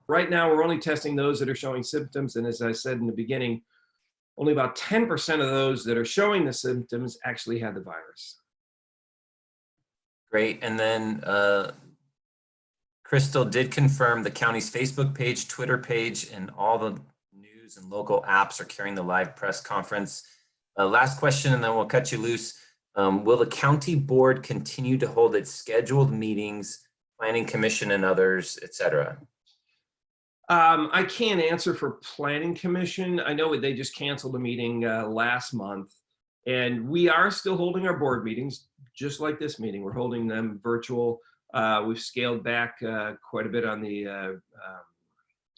Right now, we're only testing those that are showing symptoms. And as I said in the beginning, only about 10% of those that are showing the symptoms actually had the virus. Great. And then Crystal did confirm the county's Facebook page, Twitter page, and all the news and local apps are carrying the live press conference. Last question, and then we'll cut you loose. Will the county board continue to hold its scheduled meetings, planning commission and others, et cetera? I can't answer for planning commission. I know they just canceled a meeting last month, and we are still holding our board meetings, just like this meeting. We're holding them virtual. We've scaled back quite a bit on the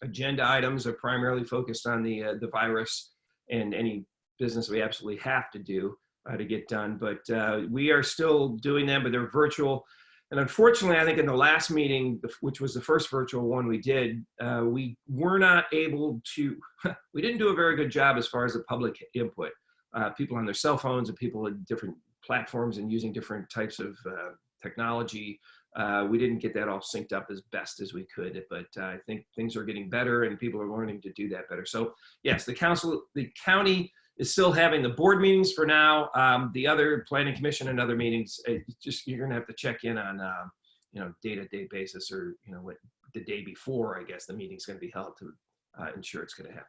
agenda items, are primarily focused on the virus and any business we absolutely have to do to get done. But we are still doing them, but they're virtual. And unfortunately, I think in the last meeting, which was the first virtual one we did, we were not able to, we didn't do a very good job as far as the public input. People on their cell phones and people at different platforms and using different types of technology. We didn't get that all synced up as best as we could, but I think things are getting better and people are learning to do that better. So yes, the county is still having the board meetings for now. The other planning commission and other meetings, just you're gonna have to check in on day-to-day basis, or what the day before, I guess, the meeting's gonna be held to ensure it's gonna happen.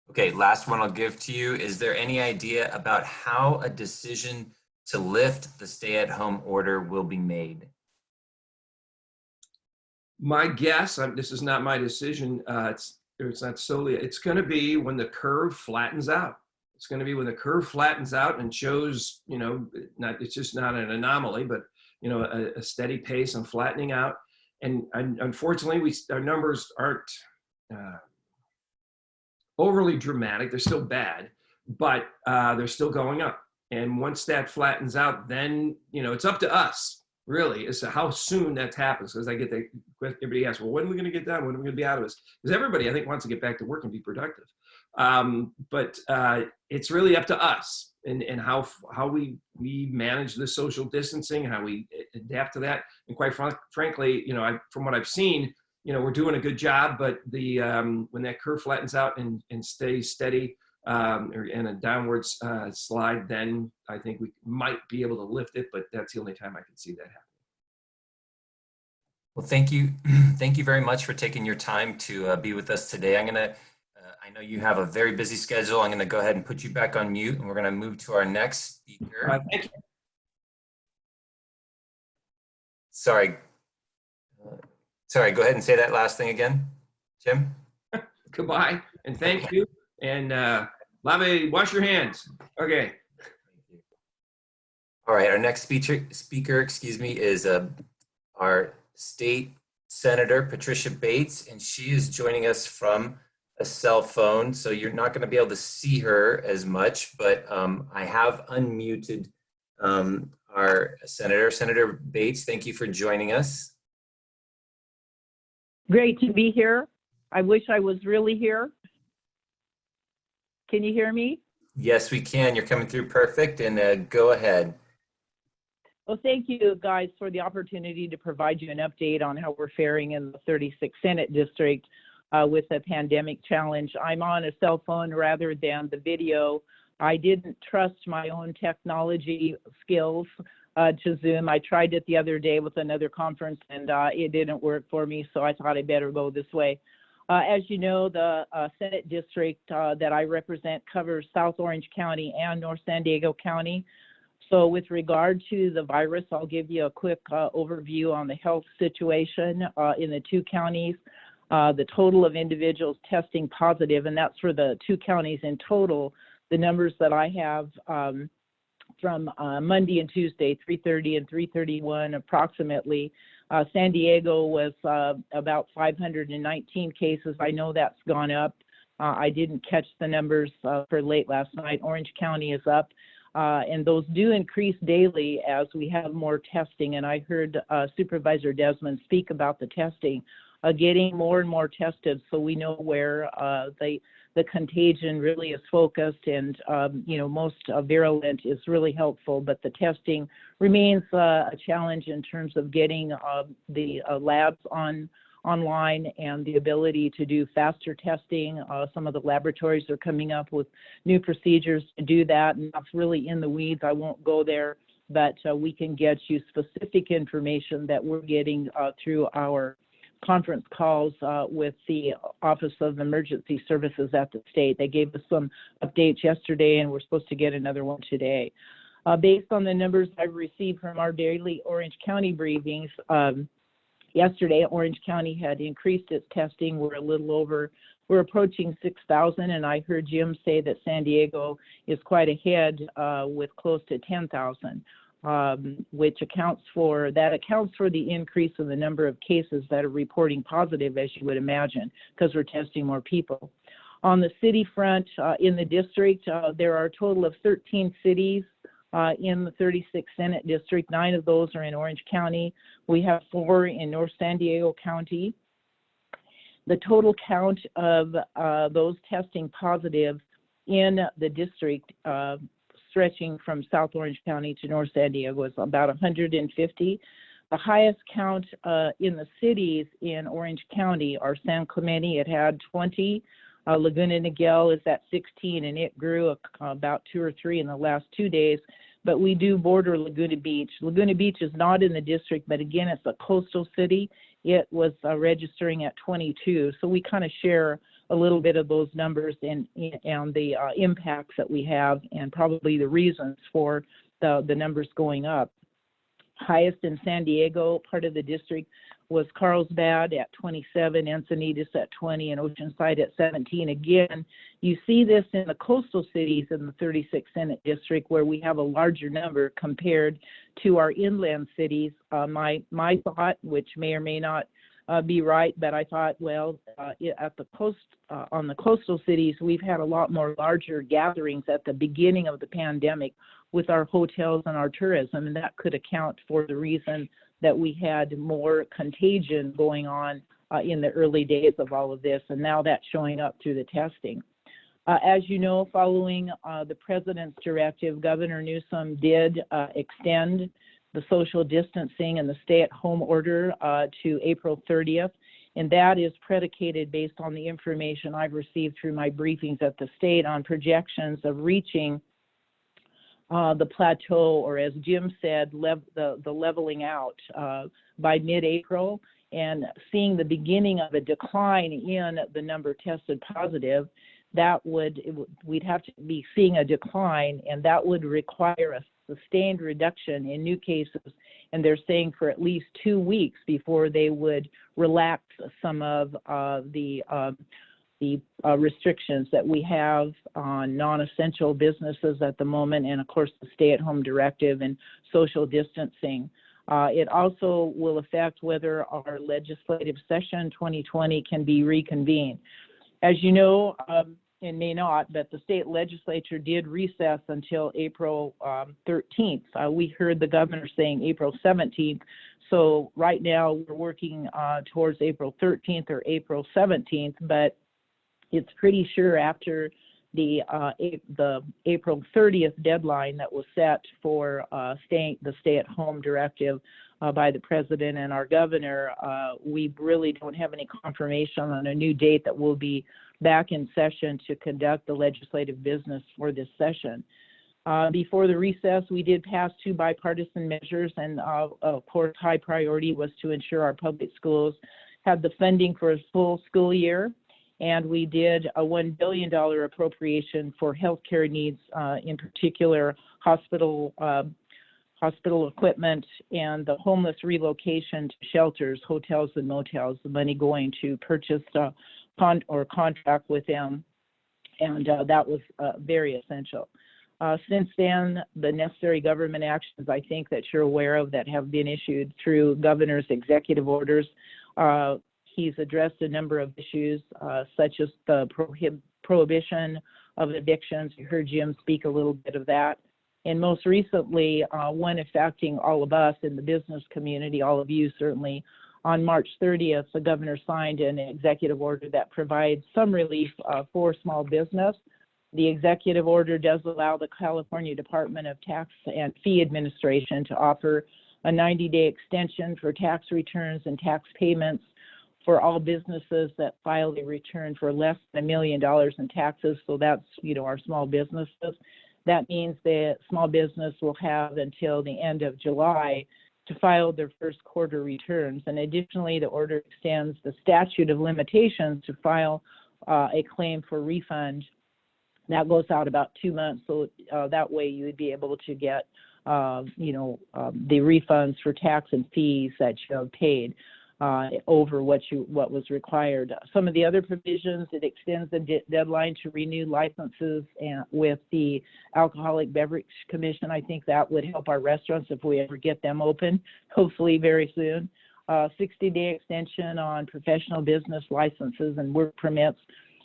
Okay, last one I'll give to you. Is there any idea about how a decision to lift the stay-at-home order will be made? My guess, this is not my decision, it's not solely, it's going to be when the curve flattens out. It's going to be when the curve flattens out and shows, it's just not an anomaly, but, a steady pace and flattening out. And unfortunately, our numbers aren't overly dramatic. They're still bad, but they're still going up. And once that flattens out, then, it's up to us, really, as to how soon that happens. Because I get that everybody asks, well, when are we going to get done? When are we going to be out of this? Because everybody, I think, wants to get back to work and be productive. But it's really up to us and how we manage the social distancing, how we adapt to that. And quite frankly, from what I've seen, we're doing a good job. But when that curve flattens out and stays steady, or in a downward slide, then I think we might be able to lift it, but that's the only time I can see that happen. Well, thank you. Thank you very much for taking your time to be with us today. I know you have a very busy schedule. I'm gonna go ahead and put you back on mute, and we're gonna move to our next speaker. Thank you. Sorry, go ahead and say that last thing again, Jim. Goodbye, and thank you. And Levin, wash your hands. Okay. All right, our next speaker, excuse me, is our state senator, Patricia Bates, and she is joining us from a cell phone. So you're not gonna be able to see her as much, but I have unmuted our senator. Senator Bates, thank you for joining us. Great to be here. I wish I was really here. Can you hear me? Yes, we can. You're coming through perfect, and go ahead. Well, thank you guys for the opportunity to provide you an update on how we're faring in the 36th Senate District with the pandemic challenge. I'm on a cell phone rather than the video. I didn't trust my own technology skills to Zoom. I tried it the other day with another conference, and it didn't work for me, so I thought I better go this way. As you know, the Senate district that I represent covers South Orange County and North San Diego County. So with regard to the virus, I'll give you a quick overview on the health situation in the two counties. The total of individuals testing positive, and that's for the two counties in total. The numbers that I have from Monday and Tuesday, 3:30 and 3:31 approximately. San Diego was about 519 cases. I know that's gone up. I didn't catch the numbers for late last night. Orange County is up, and those do increase daily as we have more testing. And I heard Supervisor Desmond speak about the testing, getting more and more tested so we know where the contagion really is focused, and most virulent is really helpful, but the testing remains a challenge in terms of getting the labs online and the ability to do faster testing. Some of the laboratories are coming up with new procedures to do that, and that's really in the weeds. I won't go there, but we can get you specific information that we're getting through our conference calls with the Office of Emergency Services at the state. They gave us some updates yesterday, and we're supposed to get another one today. Based on the numbers I've received from our daily Orange County briefings, yesterday Orange County had increased its testing. We're approaching 6,000, and I heard Jim say that San Diego is quite ahead with close to 10,000. Which accounts for the increase in the number of cases that are reporting positive, as you would imagine, because we're testing more people. On the city front, in the district, there are a total of 13 cities in the 36th Senate District. 9 of those are in Orange County. We have 4 in North San Diego County. The total count of those testing positive in the district stretching from South Orange County to North San Diego is about 150. The highest count in the cities in Orange County are San Clemente. It had 20. Laguna Niguel is at 16, and it grew about 2 or 3 in the last 2 days. But we do border Laguna Beach. Laguna Beach is not in the district, but again, it's a coastal city. It was registering at 22. So we kind of share a little bit of those numbers and the impacts that we have, and probably the reasons for the numbers going up. Highest in San Diego, part of the district, was Carlsbad at 27, Encinitas at 20, and Oceanside at 17. Again, you see this in the coastal cities in the 36th Senate District, where we have a larger number compared to our inland cities. My thought, which may or may not be right, but I thought, well, at the coast, on the coastal cities, we've had a lot more larger gatherings at the beginning of the pandemic with our hotels and our tourism, and that could account for the reason that we had more contagion going on in the early days of all of this, and now that's showing up through the testing. As you know, following the president's directive, Governor Newsom did extend the social distancing and the stay-at-home order to April 30th, and that is predicated based on the information I've received through my briefings at the state on projections of reaching the plateau, or as Jim said, the leveling out by mid-April, and seeing the beginning of a decline in the number tested positive. We'd have to be seeing a decline, and that would require a sustained reduction in new cases, and they're saying for at least 2 weeks before they would relax some of the restrictions that we have on non-essential businesses at the moment, and of course the stay-at-home directive and social distancing. It also will affect whether our legislative session 2020 can be reconvened. As you know, and may not, but the state legislature did recess until April 13th. We heard the governor saying April 17th. So right now we're working towards April 13th or April 17th, but it's pretty sure after the April 30th deadline that was set for the stay-at-home directive by the president and our governor, we really don't have any confirmation on a new date that we'll be back in session to conduct the legislative business for this session. Before the recess, we did pass 2 bipartisan measures, and of course, high priority was to ensure our public schools had the funding for a full school year. And we did a $1 billion appropriation for healthcare needs, in particular hospital equipment and the homeless relocation to shelters, hotels, and motels. The money going to purchase contract with them, and that was very essential. Since then, the necessary government actions, I think, that you're aware of that have been issued through governor's executive orders. He's addressed a number of issues, such as the prohibition of evictions. You heard Jim speak a little bit of that. And most recently, one affecting all of us in the business community, all of you certainly, on March 30th, the governor signed an executive order that provides some relief for small business. The executive order does allow the California Department of Tax and Fee Administration to offer a 90-day extension for tax returns and tax payments for all businesses that file a return for less than $1 million in taxes. So that's, our small businesses. That means that small business will have until the end of July to file their first quarter returns. And additionally, the order extends the statute of limitations to file a claim for refund. That goes out about 2 months. So that way you would be able to get, the refunds for tax and fees that you have paid over what was required. Some of the other provisions, it extends the deadline to renew licenses with the Alcoholic Beverage Commission. I think that would help our restaurants if we ever get them open, hopefully very soon. 60-day extension on professional business licenses and work permits,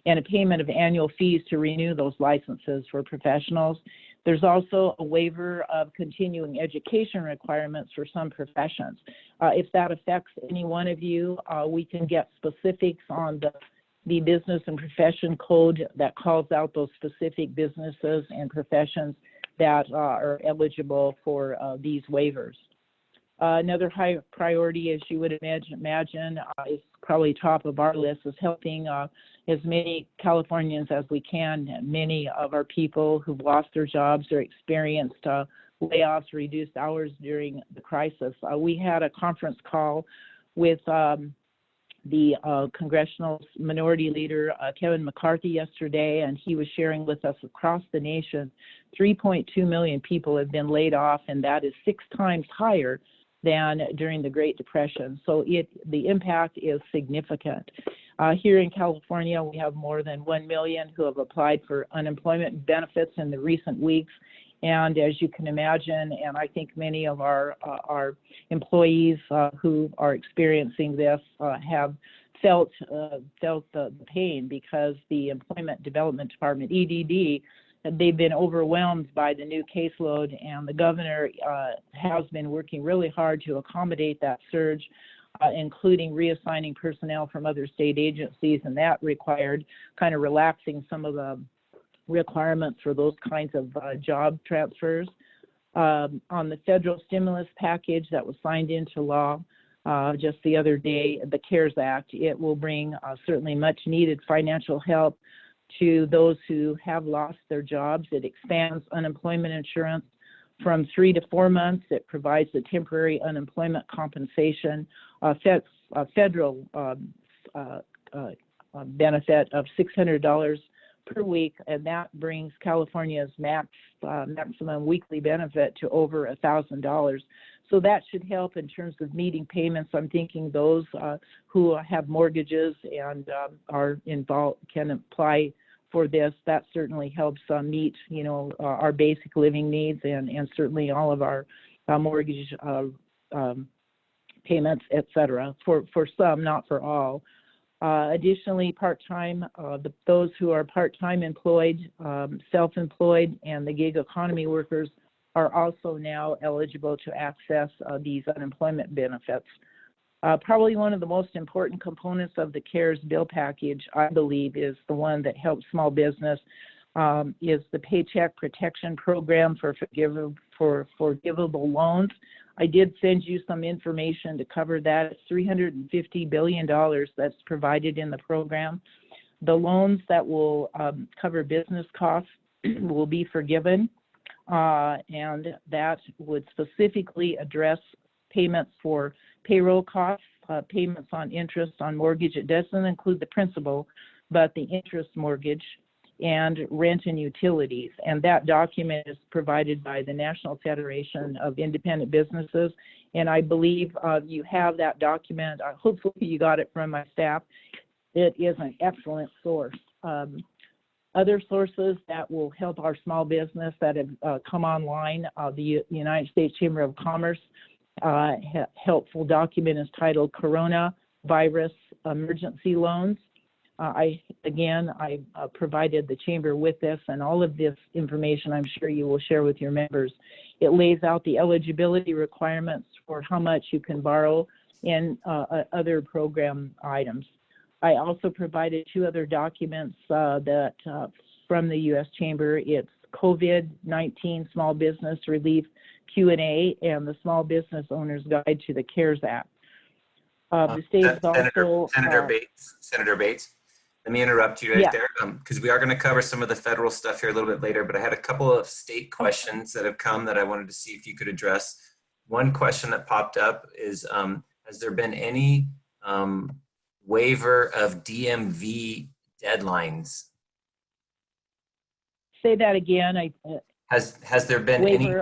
and a payment of annual fees to renew those licenses for professionals. There's also a waiver of continuing education requirements for some professions. If that affects any one of you, we can get specifics on the business and profession code that calls out those specific businesses and professions that are eligible for these waivers. Another high priority, as you would imagine, is probably top of our list, is helping as many Californians as we can. Many of our people who've lost their jobs or experienced layoffs, reduced hours during the crisis. We had a conference call with the Congressional Minority Leader, Kevin McCarthy, yesterday, and he was sharing with us across the nation, 3.2 million people have been laid off, and that is 6 times higher than during the Great Depression. So the impact is significant. Here in California, we have more than 1 million who have applied for unemployment benefits in the recent weeks. And as you can imagine, and I think many of our employees who are experiencing this have felt the pain, because the Employment Development Department, EDD, they've been overwhelmed by the new caseload, and the governor has been working really hard to accommodate that surge, including reassigning personnel from other state agencies, and that required kind of relaxing some of the requirements for those kinds of job transfers. On the federal stimulus package that was signed into law just the other day, the CARES Act, it will bring certainly much needed financial help to those who have lost their jobs. It expands unemployment insurance from 3 to 4 months. It provides a temporary unemployment compensation, federal benefit of $600 per week, and that brings California's maximum weekly benefit to over $1,000. So that should help in terms of meeting payments. I'm thinking those who have mortgages and are involved can apply for this. That certainly helps meet, our basic living needs and certainly all of our mortgage payments, et cetera, for some, not for all. Additionally, part-time, those who are part-time employed, self-employed, and the gig economy workers are also now eligible to access these unemployment benefits. Probably one of the most important components of the CARES bill package, I believe, is the one that helps small business, is the Paycheck Protection Program for forgivable loans. I did send you some information to cover that. It's $350 billion that's provided in the program. The loans that will cover business costs will be forgiven, and that would specifically address payments for payroll costs, payments on interest on mortgage. It doesn't include the principal, but the interest mortgage, and rent and utilities. And that document is provided by the National Federation of Independent Businesses. And I believe you have that document. Hopefully you got it from my staff. It is an excellent source. Other sources that will help our small business that have come online, the United States Chamber of Commerce helpful document is titled Coronavirus Emergency Loans. I provided the Chamber with this, and all of this information I'm sure you will share with your members. It lays out the eligibility requirements for how much you can borrow and other program items. I also provided 2 other documents that from the U.S. Chamber. It's COVID-19 Small Business Relief Q&A and the Small Business Owner's Guide to the CARES Act. The state's Senator, also, Senator Bates, let me interrupt you right yeah, there because we are going to cover some of the federal stuff here a little bit later, but I had a couple of state questions that have come that I wanted to see if you could address. One question that popped up is, has there been any waiver of DMV deadlines? say that again. Has there been any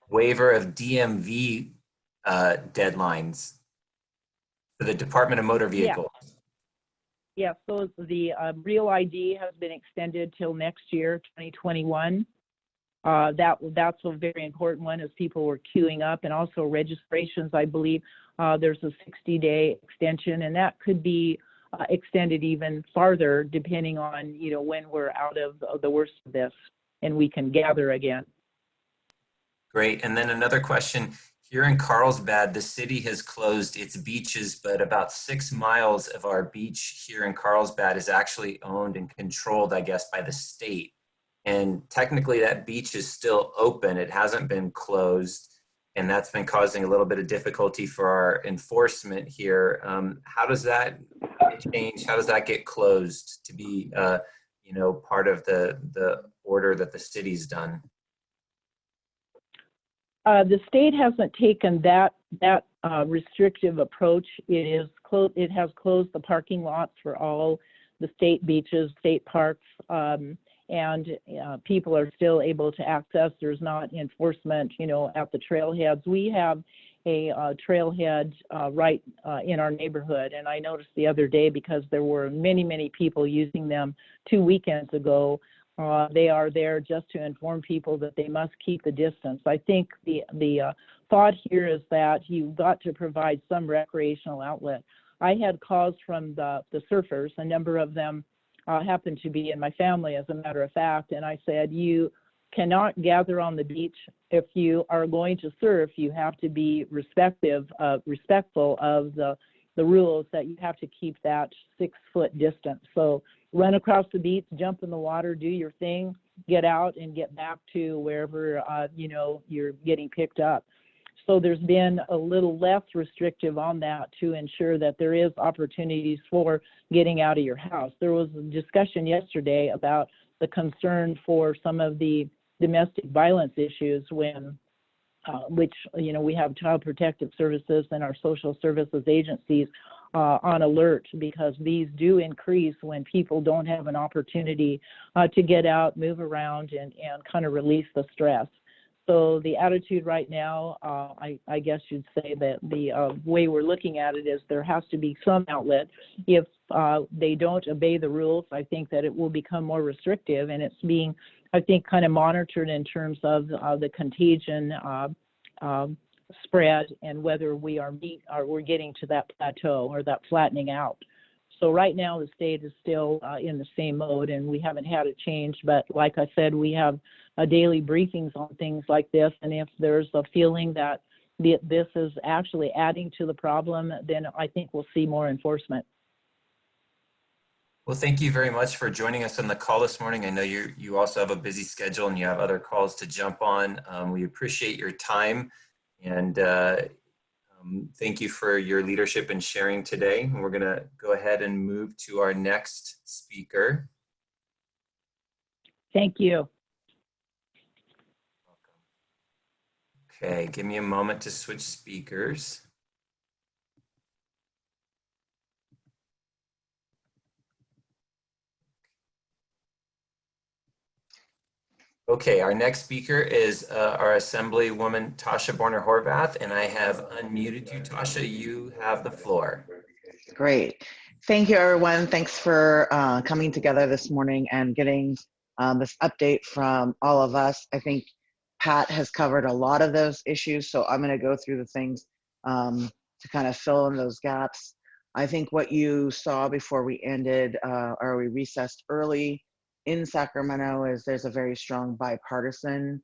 waiver of DMV deadlines for the Department of Motor Vehicles? Yeah, so the Real ID has been extended till next year, 2021. That's a very important one as people were queuing up, and also registrations, I believe. There's a 60-day extension, and that could be extended even farther depending on, when we're out of the worst of this and we can gather again. Great. And then another question. Here in Carlsbad, the city has closed its beaches, but about 6 miles of our beach here in Carlsbad is actually owned and controlled, I guess, by the state. And technically that beach is still open. It hasn't been closed. And that's been causing a little bit of difficulty for our enforcement here. How does that change? How does that get closed to be, part of the order that the city's done? The state hasn't taken that restrictive approach. It has closed the parking lots for all the state beaches, state parks, and people are still able to access. There's not enforcement, at the trailheads. We have a trailhead right in our neighborhood, and I noticed the other day, because there were many people using them 2 weekends ago. They are there just to inform people that they must keep the distance. I think the thought here is that you've got to provide some recreational outlet. I had calls from the surfers. A number of them happened to be in my family, as a matter of fact, and I said, you cannot gather on the beach. If you are going to surf, you have to be respectful of the rules, that you have to keep that 6-foot distance. So run across the beach, jump in the water, do your thing, get out and get back to wherever, you're getting picked up. So there's been a little less restrictive on that to ensure that there is opportunities for getting out of your house. There was a discussion yesterday about the concern for some of the domestic violence issues which we have Child Protective Services and our social services agencies on alert, because these do increase when people don't have an opportunity to get out, move around, and kind of release the stress. So the attitude right now, I guess you'd say that the way we're looking at it is there has to be some outlet. If they don't obey the rules, I think that it will become more restrictive, and it's being, I think, kind of monitored in terms of the contagion spread and whether we're getting to that plateau or that flattening out. So right now the state is still in the same mode, and we haven't had a change. But like I said, we have daily briefings on things like this, and if there's a feeling that this is actually adding to the problem, then I think we'll see more enforcement. Well, thank you very much for joining us on the call this morning. I know you also have a busy schedule and you have other calls to jump on. We appreciate your time, and thank you for your leadership and sharing today. And we're going to go ahead and move to our next speaker. Thank you. Okay, give me a moment to switch speakers. Okay, our next speaker is our Assemblywoman Tasha Boehrner Horvath, and I have unmuted you. Tasha, you have the floor. Great. Thank you, everyone. Thanks for coming together this morning and getting this update from all of us. I think Pat has covered a lot of those issues, so I'm going to go through the things to kind of fill in those gaps. I think what you saw before we ended, or we recessed early in Sacramento, is there's a very strong bipartisan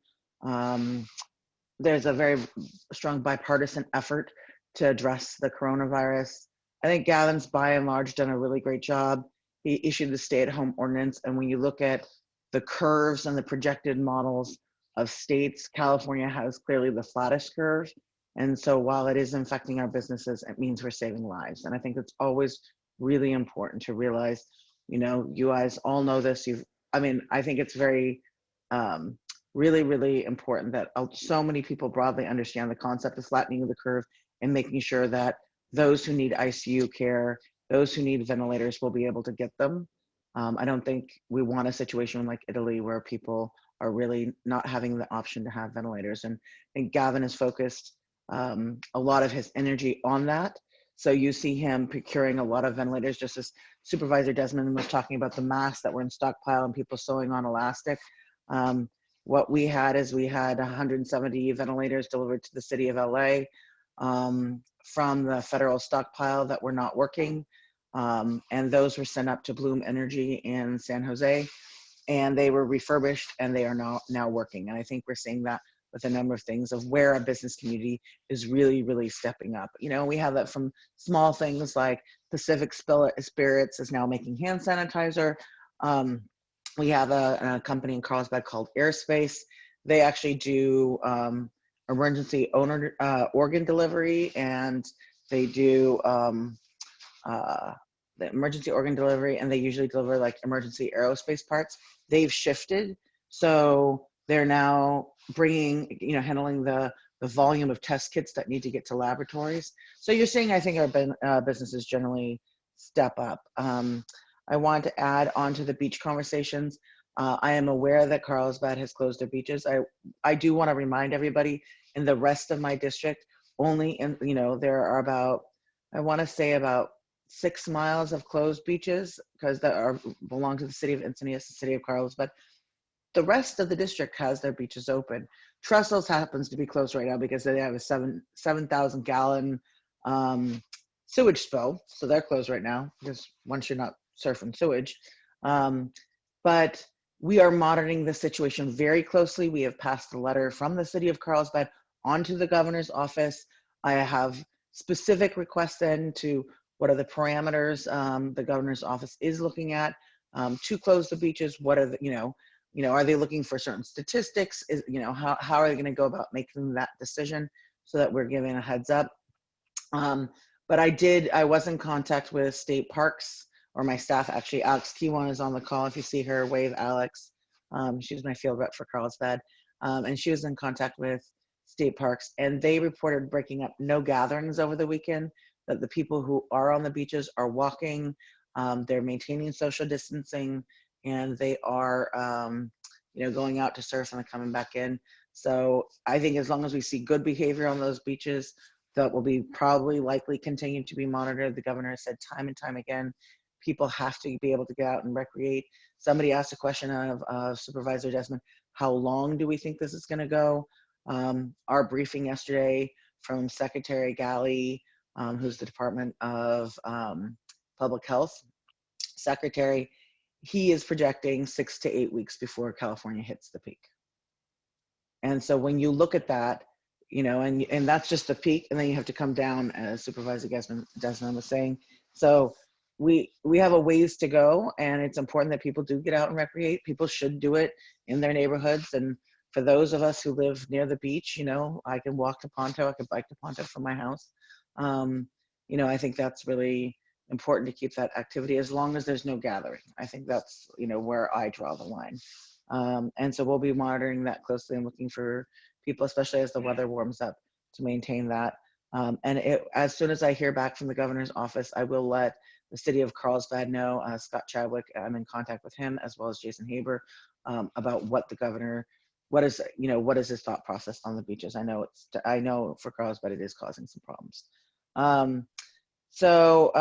effort to address the coronavirus. I think Gavin's by and large done a really great job. He issued the stay-at-home ordinance, and when you look at the curves and the projected models of states, California has clearly the flattest curve, And so while it is infecting our businesses, it means we're saving lives. And I think it's always really important to realize, you know, you guys all know this. I think it's very, really, really important that so many people broadly understand the concept of flattening of the curve and making sure that those who need ICU care, those who need ventilators will be able to get them. I don't think we want a situation like Italy where people are really not having the option to have ventilators. And I think Gavin is focused a lot of his energy on that. So you see him procuring a lot of ventilators, just as Supervisor Desmond was talking about the masks that were in stockpile and people sewing on elastic. What we had is we had 170 ventilators delivered to the city of LA from the federal stockpile that were not working. And those were sent up to Bloom Energy in San Jose, and they were refurbished and they are now working. And I think we're seeing that with a number of things of where our business community is really, really stepping up. You know, we have that from small things like Pacific Spirits is now making hand sanitizer. We have a company in Carlsbad called Airspace. They actually do emergency organ delivery, and they do the emergency organ delivery, and they usually deliver like emergency aerospace parts. They've shifted, so they're now bringing, you know, handling the volume of test kits that need to get to laboratories. So you're seeing, I think, our businesses generally step up. I want to add on to the beach conversations. I am aware that Carlsbad has closed their beaches. I do want to remind everybody in the rest of my district, only in, you know, there are about, I want to say about 6 miles of closed beaches because that belong to the city of Encinitas, the city of Carlsbad. The rest of the district has their beaches open. Trestles happens to be closed right now because they have a 7,000 gallon sewage spill. So they're closed right now because once you're not surfing sewage. But we are monitoring the situation very closely. We have passed a letter from the city of Carlsbad onto the governor's office. I have specific requests then to what are the parameters the governor's office is looking at to close the beaches. What are the, you know, are they looking for certain statistics? Is, you know, how are they going to go about making that decision so that we're giving a heads up? But I was in contact with state parks, or my staff actually. Alex Kiwan is on the call. If you see her, wave Alex. She's my field rep for Carlsbad. And she was in contact with state parks, and they reported breaking up no gatherings over the weekend, that the people who are on the beaches are walking, they're maintaining social distancing, and they are, you know, going out to surf and coming back in. So I think as long as we see good behavior on those beaches, that will be probably likely continue to be monitored. The governor has said time and time again, people have to be able to get out and recreate. Somebody asked a question of Supervisor Desmond, how long do we think this is going to go? Our briefing yesterday from Secretary Galley, who's the Department of Public Health Secretary, he is projecting 6 to 8 weeks before California hits the peak. And so when you look at that, you know, and that's just the peak, and then you have to come down, as Supervisor Desmond was saying. So we have a ways to go, and it's important that people do get out and recreate. People should do it in their neighborhoods. And for those of us who live near the beach, you know, I can walk to Ponto, I can bike to Ponto from my house. You know, I think that's really important to keep that activity as long as there's no gathering. I think that's, you know, where I draw the line. And so we'll be monitoring that closely and looking for people, especially as the weather warms up, to maintain that. And as soon as I hear back from the governor's office, I will let the city of Carlsbad know. Scott Chadwick, I'm in contact with him, as well as Jason Haber, about what the governor, what is his thought process on the beaches. I know for Carlsbad it is causing some problems. So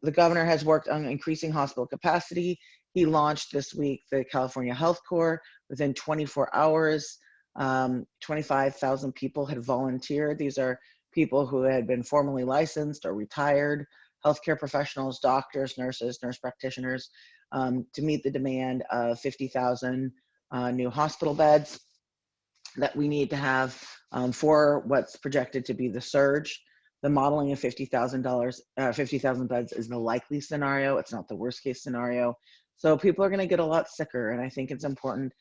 the governor has worked on increasing hospital capacity. He launched this week the California Health Corps. Within 24 hours, 25,000 people had volunteered. These are people who had been formally licensed or retired, healthcare professionals, doctors, nurses, nurse practitioners, to meet the demand of 50,000 new hospital beds that we need to have for what's projected to be the surge. The modeling of 50,000 beds is the likely scenario. It's not the worst case scenario. So people are going to get a lot sicker, and I think it's important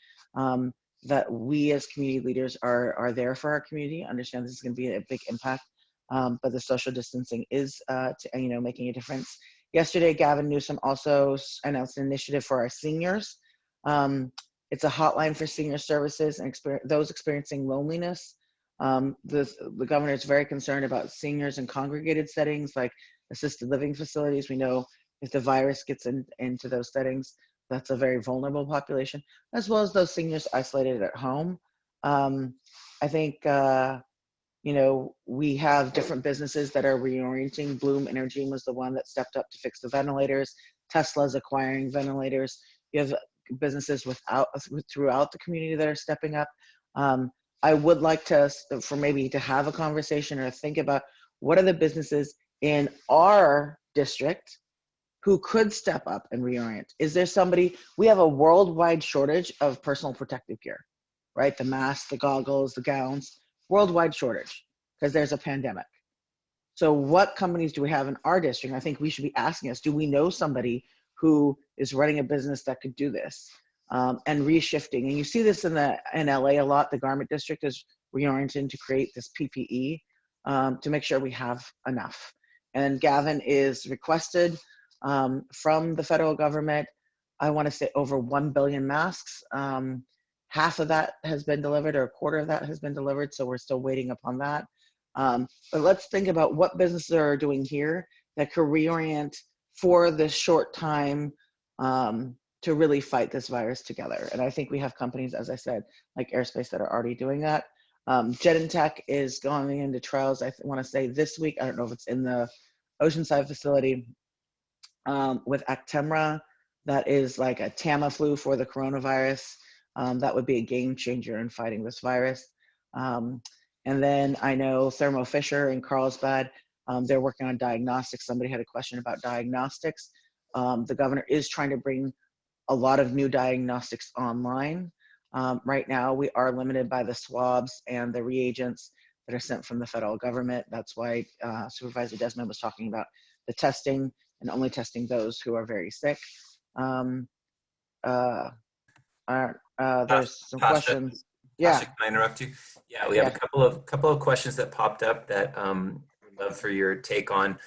that we as community leaders are there for our community. Understand this is going to be a big impact, but the social distancing is, making a difference. Yesterday, Gavin Newsom also announced an initiative for our seniors. It's a hotline for senior services and those experiencing loneliness. The governor is very concerned about seniors in congregated settings like assisted living facilities. We know if the virus gets into those settings, that's a very vulnerable population, as well as those seniors isolated at home. I think, we have different businesses that are reorienting. Bloom Energy was the one that stepped up to fix the ventilators. Tesla's acquiring ventilators. You have businesses throughout the community that are stepping up. I would like to have a conversation or think about what are the businesses in our district who could step up and reorient. Is there somebody? We have a worldwide shortage of personal protective gear, right? The masks, the goggles, the gowns, worldwide shortage because there's a pandemic. So what companies do we have in our district? I think we should be asking us, do we know somebody who is running a business that could do this? And reshifting. And you see this in LA a lot. The garment district is reorienting to create this PPE to make sure we have enough. And Gavin is requested from the federal government, I want to say over 1 billion masks. Half of that has been delivered, or a quarter of that has been delivered, so we're still waiting upon that. But let's think about what businesses are doing here that could reorient for this short time to really fight this virus together. And I think we have companies, as I said, like Airspace that are already doing that. Genentech is going into trials, I want to say this week. I don't know if it's in the Oceanside facility with Actemra. That is like a Tamiflu for the coronavirus. That would be a game changer in fighting this virus. And then I know Thermo Fisher in Carlsbad, they're working on diagnostics. Somebody had a question about diagnostics. The governor is trying to bring a lot of new diagnostics online. Right now, we are limited by the swabs and the reagents that are sent from the federal government. That's why Supervisor Desmond was talking about the testing and only testing those who are very sick. There's some Tasha, questions. Yeah. Tasha, can I interrupt you? Yeah, we have a couple of questions that popped up that we'd love for your take on.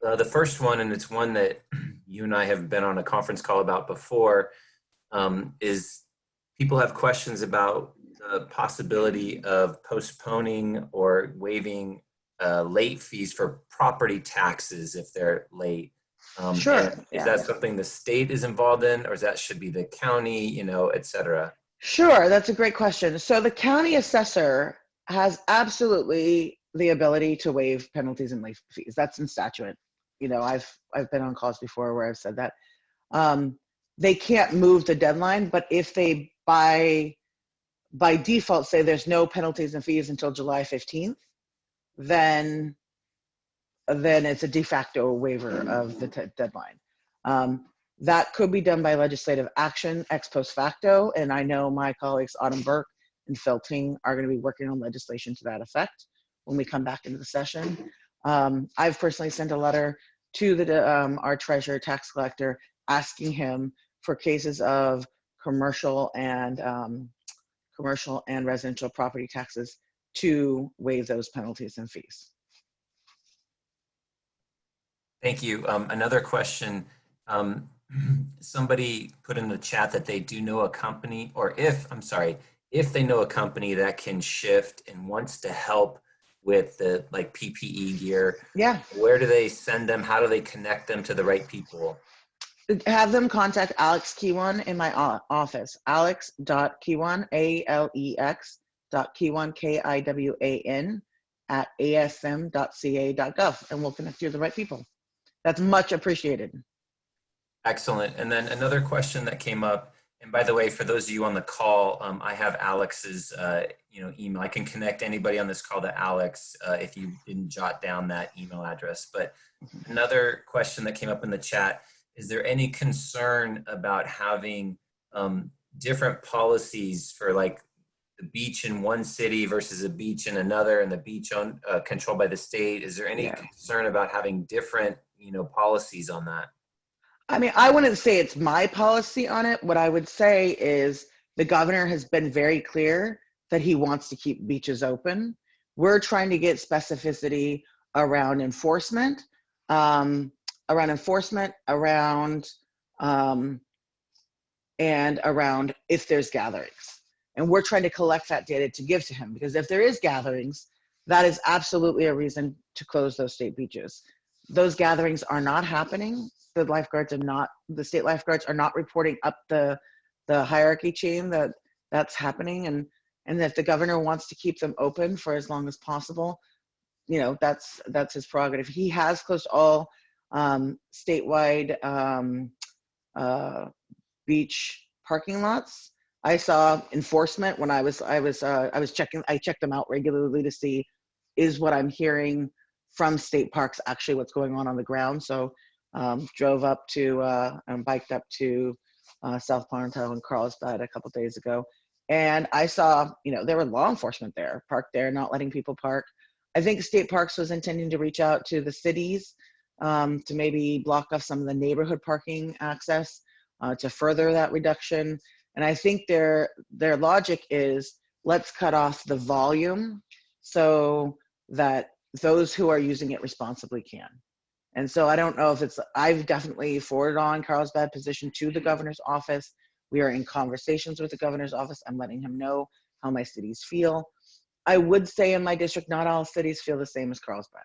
The first one, and it's one that you and I have been on a conference call about before, is people have questions about the possibility of postponing or waiving late fees for property taxes if they're late. Sure. Is that something the state is involved in, or that should be the county, et cetera? Sure, that's a great question. So the county assessor has absolutely the ability to waive penalties and late fees. That's in statute. I've been on calls before where I've said that. They can't move the deadline, but if they by default say there's no penalties and fees until July 15th, then it's a de facto waiver of the deadline. That could be done by legislative action ex post facto, and I know my colleagues Autumn Burke and Phil Ting are going to be working on legislation to that effect when we come back into the session. I've personally sent a letter to our treasurer tax collector asking him for cases of commercial and residential property taxes to waive those penalties and fees. Thank you. Another question. Somebody put in the chat that they do know a company, or if they know a company that can shift and wants to help with the PPE gear. Yeah. Where do they send them? How do they connect them to the right people? Have them contact Alex Kiwan in my office. Alex.Kiwan, ALEX.Kiwan, KIWAN at asm.ca.gov, and we'll connect you to the right people. That's much appreciated. Excellent. And then another question that came up, and by the way, for those of you on the call, I have Alex's email. I can connect anybody on this call to Alex if you didn't jot down that email address. But another question that came up in the chat, is there any concern about having different policies for the beach in one city versus a beach in another, and the beach controlled by the state? Is there any concern about having different policies on that? I mean, I wouldn't say it's my policy on it. What I would say is The governor has been very clear that he wants to keep beaches open. We're trying to get specificity around enforcement, around and around if there's gatherings. And we're trying to collect that data to give to him, because if there is gatherings, that is absolutely a reason to close those state beaches. Those gatherings are not happening. The state lifeguards are not reporting up the hierarchy chain that's happening. And if the governor wants to keep them open for as long as possible, you know, that's his prerogative. He has closed all statewide beach parking lots. I saw enforcement when I checked them out regularly to see, is what I'm hearing from state parks actually what's going on the ground. So drove up to and biked up to South Palmetto and Carlsbad a couple days ago, and I saw, you know, there were law enforcement there, parked there, not letting people park. I think state parks was intending to reach out to the cities to maybe block off some of the neighborhood parking access to further that reduction. And I think their logic is, let's cut off the volume so that those who are using it responsibly can. And so I don't know if I've definitely forwarded on Carlsbad position to the governor's office. We are in conversations with the governor's office. I'm letting him know how my cities feel. I would say in my district, not all cities feel the same as Carlsbad.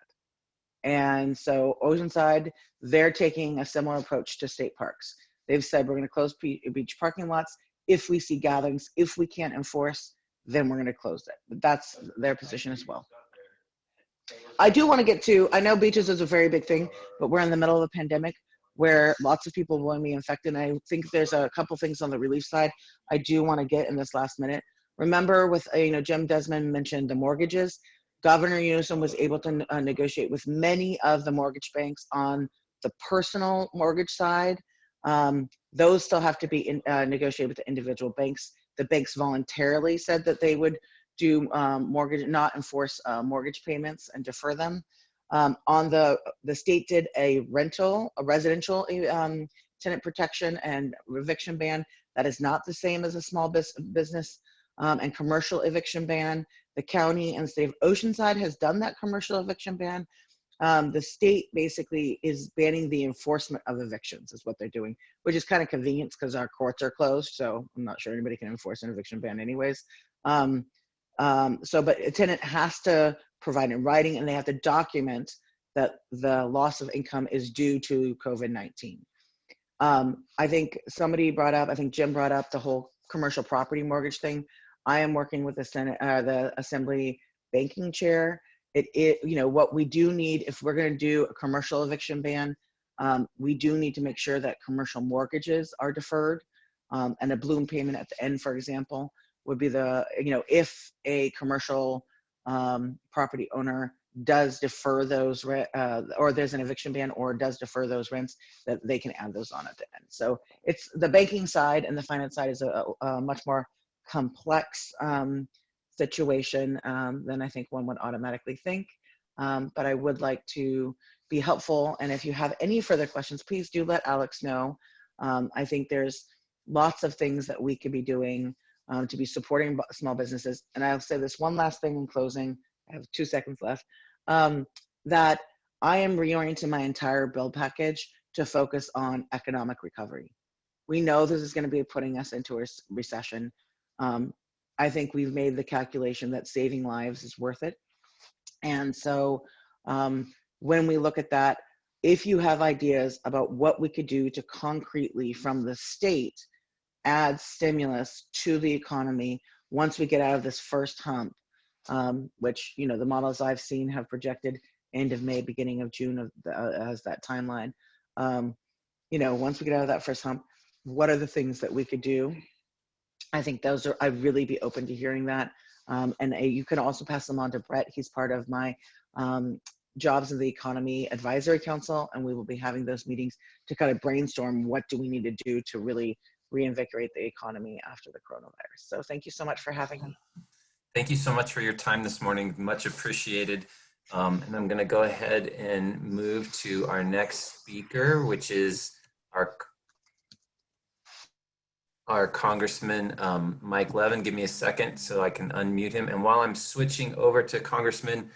And so Oceanside, they're taking a similar approach to state parks. They've said, we're going to close beach parking lots. If we see gatherings, if we can't enforce, then we're going to close it. But that's their position as well. I do want to get to, I know beaches is a very big thing, but we're in the middle of a pandemic where lots of people will be infected. And I think there's a couple things on the relief side I do want to get in this last minute. Remember with, Jim Desmond mentioned the mortgages. Governor Newsom was able to negotiate with many of the mortgage banks on the personal mortgage side. Those still have to be negotiated with the individual banks. The banks voluntarily said that they would do not enforce mortgage payments and defer them. On the state did a residential tenant protection and eviction ban. That is not the same as a small business and commercial eviction ban. The county and state of Oceanside has done that commercial eviction ban. The state basically is banning the enforcement of evictions is what they're doing, which is kind of convenient because our courts are closed. So I'm not sure anybody can enforce an eviction ban anyways. But a tenant has to provide in writing, and they have to document that the loss of income is due to COVID-19. I think Jim brought up the whole commercial property mortgage thing. I am working with the Assembly banking chair. What we do need, if we're going to do a commercial eviction ban, we do need to make sure that commercial mortgages are deferred, and a balloon payment at the end, for example, would be if a commercial property owner does defer those or there's an eviction ban or does defer those rents, that they can add those on at the end. So it's the banking side and the finance side is a much more complex situation than I think one would automatically think. But I would like to be helpful. And if you have any further questions, please do let Alex know. I think there's lots of things that we could be doing to be supporting small businesses. And I'll say this one last thing in closing. I have 2 seconds left. That I am reorienting my entire bill package to focus on economic recovery. We know this is going to be putting us into a recession. I think we've made the calculation that saving lives is worth it. And so when we look at that, if you have ideas about what we could do to concretely from the state add stimulus to the economy once we get out of this first hump, which, the models I've seen have projected end of May, beginning of June as that timeline. Once we get out of that first hump, what are the things that we could do? I think I'd really be open to hearing that. You can also pass them on to Brett. He's part of my Jobs in the Economy Advisory Council, and we will be having those meetings to kind of brainstorm what do we need to do to really reinvigorate the economy after the coronavirus. So thank you so much for having me. Thank you so much for your time this morning. Much appreciated. And I'm going to go ahead and move to our next speaker, which is our our Congressman Mike Levin. Give me a second so I can unmute him. And while I'm switching over to Congressman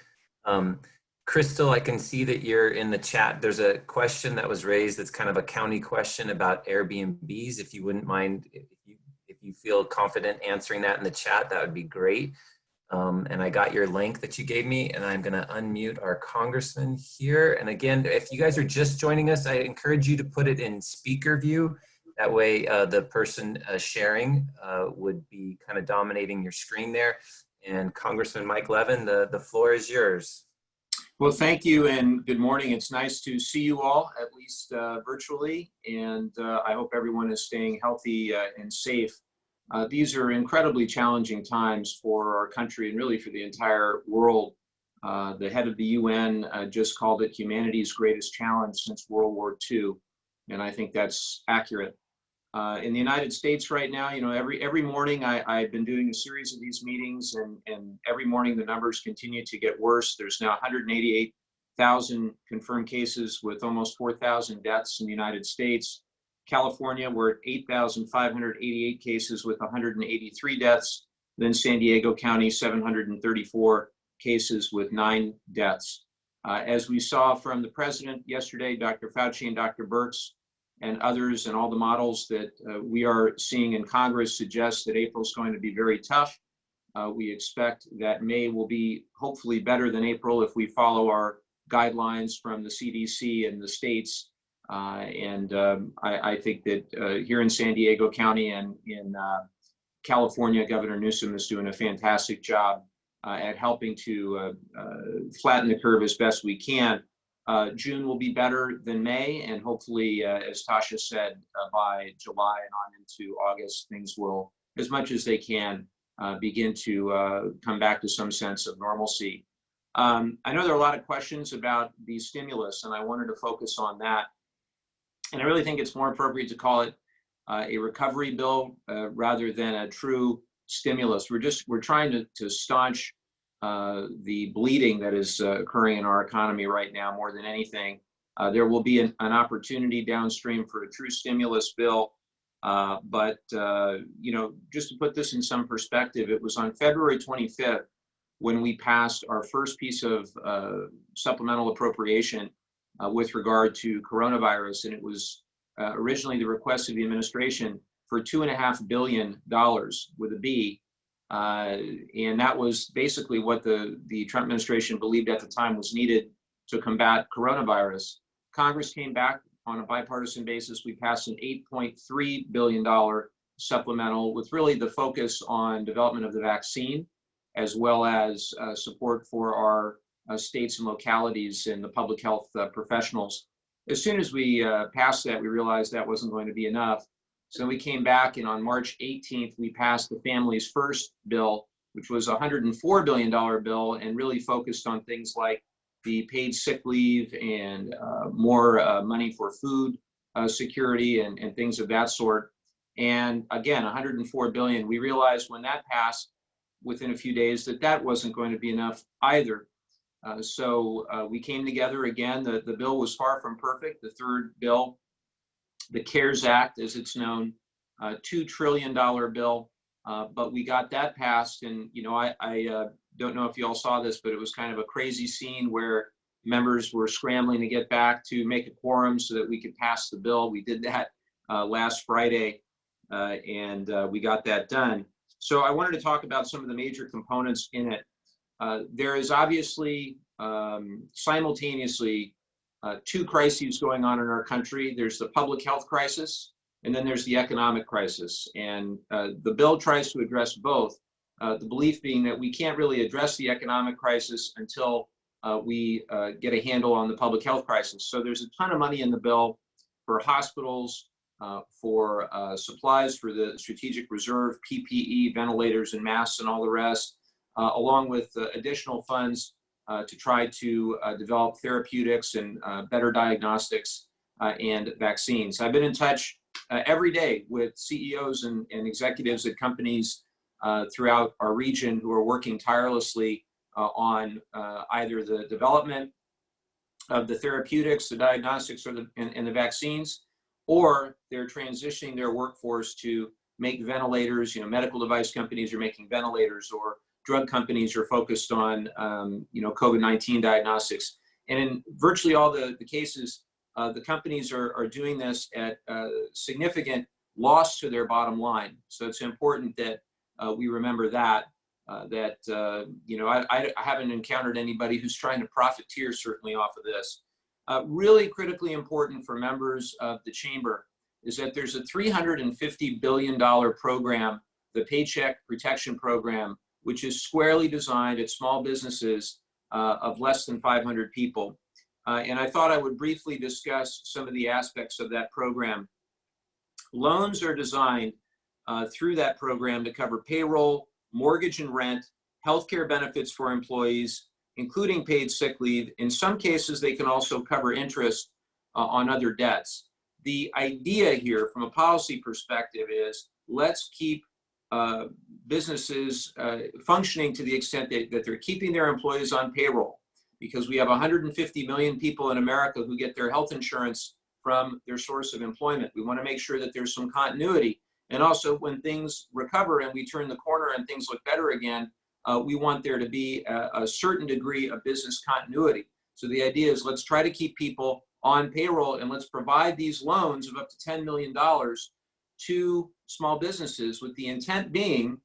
Crystal, I can see that you're in the chat. There's a question that was raised that's kind of a county question about Airbnbs. If you wouldn't mind, if you feel confident answering that in the chat, that would be great. And I got your link that you gave me, and I'm going to unmute our congressman here. And again, if you guys are just joining us, I encourage you to put it in speaker view. That way, the person sharing would be kind of dominating your screen there. And Congressman Mike Levin, the floor is yours. Well, thank you and good morning. It's nice to see you all, at least virtually, and I hope everyone is staying healthy and safe. These are incredibly challenging times for our country and really for the entire world. The head of the UN just called it humanity's greatest challenge since World War II, and I think that's accurate. In the United States right now, you know, every morning I've been doing a series of these meetings, and every morning the numbers continue to get worse. There's now 188,000 confirmed cases with almost 4,000 deaths in the United States. California, we're at 8,588 cases with 183 deaths. Then San Diego County, 734 cases with 9 deaths. As we saw from the president yesterday, Dr. Fauci and Dr. Birx and others, and all the models that we are seeing in Congress suggest that April is going to be very tough. We expect that May will be hopefully better than April if we follow our guidelines from the CDC and the states. I think that here in San Diego County and in California, Governor Newsom is doing a fantastic job at helping to flatten the curve as best we can. June will be better than May, and hopefully, as Tasha said, by July and on into August, things will, as much as they can, begin to come back to some sense of normalcy. I know there are a lot of questions about the stimulus, and I wanted to focus on that. And I really think it's more appropriate to call it a recovery bill rather than a true stimulus. We're trying to staunch the bleeding that is occurring in our economy right now more than anything. There will be an opportunity downstream for a true stimulus bill. But you know, just to put this in some perspective, it was on February 25th when we passed our first piece of supplemental appropriation with regard to coronavirus. And it was originally the request of the administration for $2.5 billion with a B. And that was basically what the Trump administration believed at the time was needed to combat coronavirus. Congress came back on a bipartisan basis. We passed an $8.3 billion supplemental with really the focus on development of the vaccine, as well as support for our states and localities and the public health professionals. As soon as we passed that, we realized that wasn't going to be enough. So we came back, and on March 18th, we passed the Families First bill, which was a $104 billion bill and really focused on things like the paid sick leave and more money for food security and things of that sort. And again, $104 billion. We realized when that passed within a few days that wasn't going to be enough either. So we came together again. The bill was far from perfect. The third bill, the CARES Act, as it's known, $2 trillion bill, but we got that passed. And, you know, I don't know if you all saw this, but it was kind of a crazy scene where members were scrambling to get back to make a quorum so that we could pass the bill. We did that last Friday, and we got that done. So I wanted to talk about some of the major components in it. There is obviously simultaneously two crises going on in our country. There's the public health crisis, and then there's the economic crisis. And the bill tries to address both, the belief being that we can't really address the economic crisis until we get a handle on the public health crisis. So there's a ton of money in the bill for hospitals, for supplies for the strategic reserve, PPE, ventilators and masks and all the rest, along with additional funds to try to develop therapeutics and better diagnostics and vaccines. I've been in touch every day with CEOs and executives at companies throughout our region who are working tirelessly on either the development of the therapeutics, the diagnostics, or and the vaccines, or they're transitioning their workforce to make ventilators. Medical device companies are making ventilators, or drug companies are focused on, COVID-19 diagnostics. And in virtually all the cases, the companies are doing this at significant loss to their bottom line. So it's important that we remember that. I haven't encountered anybody who's trying to profiteer certainly off of this. Really critically important for members of the chamber is that there's a $350 billion program, the Paycheck Protection Program, which is squarely designed at small businesses of less than 500 people. And I thought I would briefly discuss some of the aspects of that program. Loans are designed through that program to cover payroll, mortgage and rent, healthcare benefits for employees, including paid sick leave. In some cases, they can also cover interest on other debts. The idea here from a policy perspective is let's keep businesses functioning to the extent that they're keeping their employees on payroll, because we have 150 million people in America who get their health insurance from their source of employment. We want to make sure that there's some continuity. And also when things recover and we turn the corner and things look better again, we want there to be a certain degree of business continuity. So the idea is let's try to keep people on payroll and let's provide these loans of up to $10 million to small businesses, with the intent being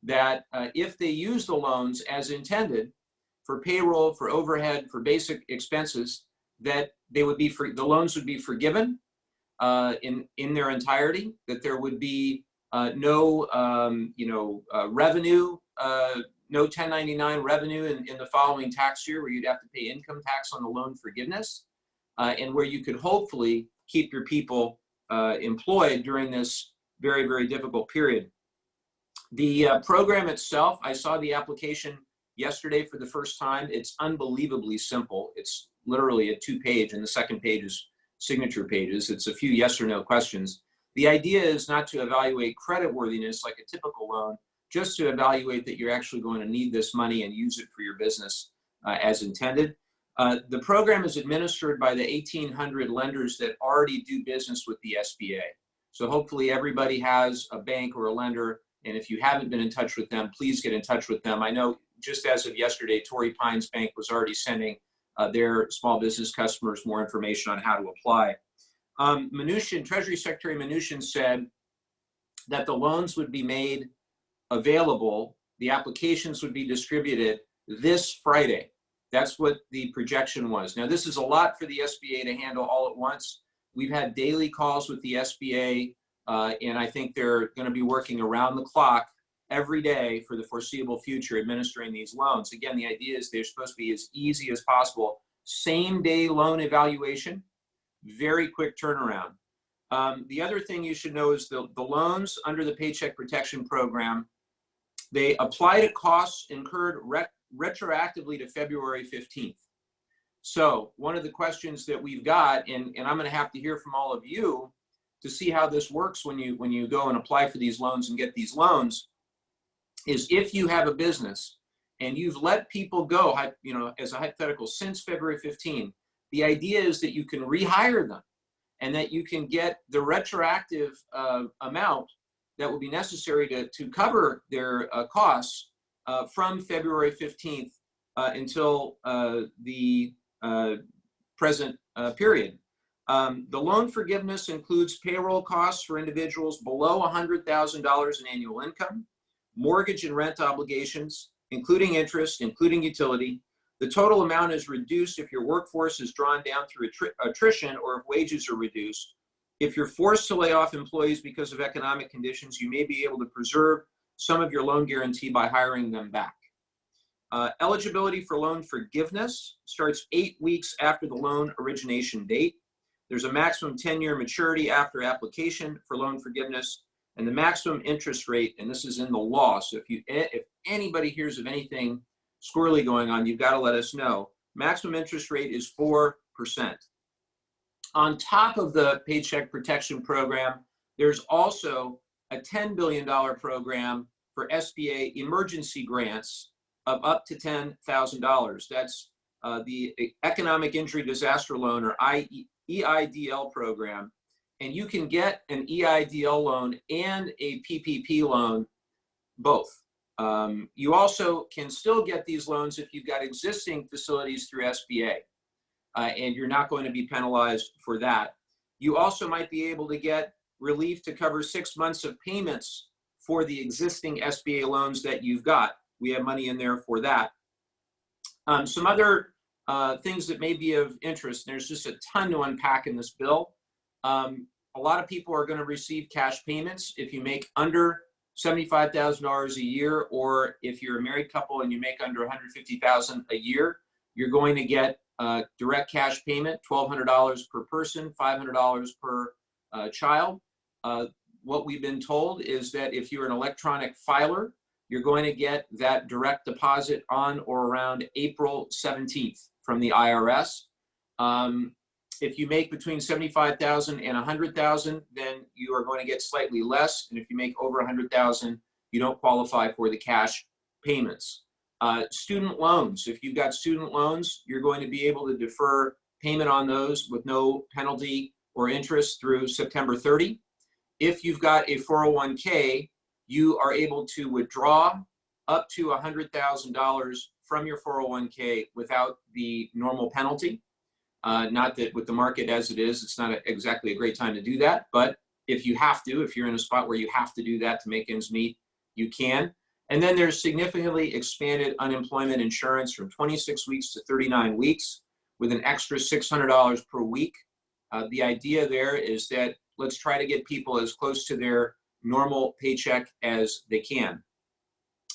that if they use the loans as intended for payroll, for overhead, for basic expenses, that the loans would be forgiven in their entirety, that there would be no revenue, no 1099 revenue in the following tax year where you'd have to pay income tax on the loan forgiveness, and where you could hopefully keep your people employed during this very, very difficult period. The program itself, I saw the application yesterday for the first time. It's unbelievably simple. It's literally a 2-page, and the second page is signature pages. It's a few yes or no questions. The idea is not to evaluate creditworthiness like a typical loan, just to evaluate that you're actually going to need this money and use it for your business as intended. The program is administered by the 1,800 lenders that already do business with the SBA. So hopefully everybody has a bank or a lender, and if you haven't been in touch with them, please get in touch with them. I know just as of yesterday, Torrey Pines Bank was already sending their small business customers more information on how to apply. Treasury Secretary Mnuchin said that the loans would be made available, the applications would be distributed this Friday. That's what the projection was. Now, this is a lot for the SBA to handle all at once. We've had daily calls with the SBA, and I think they're going to be working around the clock every day for the foreseeable future administering these loans. Again, the idea is they're supposed to be as easy as possible. Same day loan evaluation, very quick turnaround. The other thing you should know is the loans under the Paycheck Protection Program, they apply to costs incurred retroactively to February 15th. So one of the questions that we've got, and I'm going to have to hear from all of you to see how this works when you go and apply for these loans and get these loans, is if you have a business and you've let people go, as a hypothetical, since February 15, the idea is that you can rehire them and that you can get the retroactive amount that will be necessary to cover their costs from February 15th until the present period. The loan forgiveness includes payroll costs for individuals below $100,000 in annual income, mortgage and rent obligations, including interest, including utility. The total amount is reduced if your workforce is drawn down through attrition or if wages are reduced. If you're forced to lay off employees because of economic conditions, you may be able to preserve some of your loan guarantee by hiring them back. Eligibility for loan forgiveness starts 8 weeks after the loan origination date. There's a maximum 10-year maturity after application for loan forgiveness, and the maximum interest rate, and this is in the law, so if anybody hears of anything squirrely going on, you've got to let us know. Maximum interest rate is 4%. On top of the Paycheck Protection Program, there's also a $10 billion program for SBA emergency grants of up to $10,000. That's the Economic Injury Disaster Loan, or EIDL program. and you can get an EIDL loan and a PPP loan, both. You also can still get these loans if you've got existing facilities through SBA, and you're not going to be penalized for that. You also might be able to get relief to cover 6 months of payments for the existing SBA loans that you've got. We have money in there for that. Some other things that may be of interest, there's just a ton to unpack in this bill. A lot of people are going to receive cash payments if you make under $75,000 a year, or if you're a married couple and you make under $150,000 a year, you're going to get direct cash payment, $1,200 per person, $500 per child. What we've been told is that if you're an electronic filer, you're going to get that direct deposit on or around April 17th from the IRS. If you make between $75,000 and $100,000, then you are going to get slightly less. And if you make over $100,000, you don't qualify for the cash payments. Student loans, if you've got student loans, you're going to be able to defer payment on those with no penalty or interest through September 30. If you've got a 401k, you are able to withdraw up to $100,000 from your 401k without the normal penalty. Not that with the market as it is, it's not exactly a great time to do that, but if you have to, if you're in a spot where you have to do that to make ends meet, you can. And then there's significantly expanded unemployment insurance from 26 weeks to 39 weeks with an extra $600 per week. The idea there is that let's try to get people as close to their normal paycheck as they can.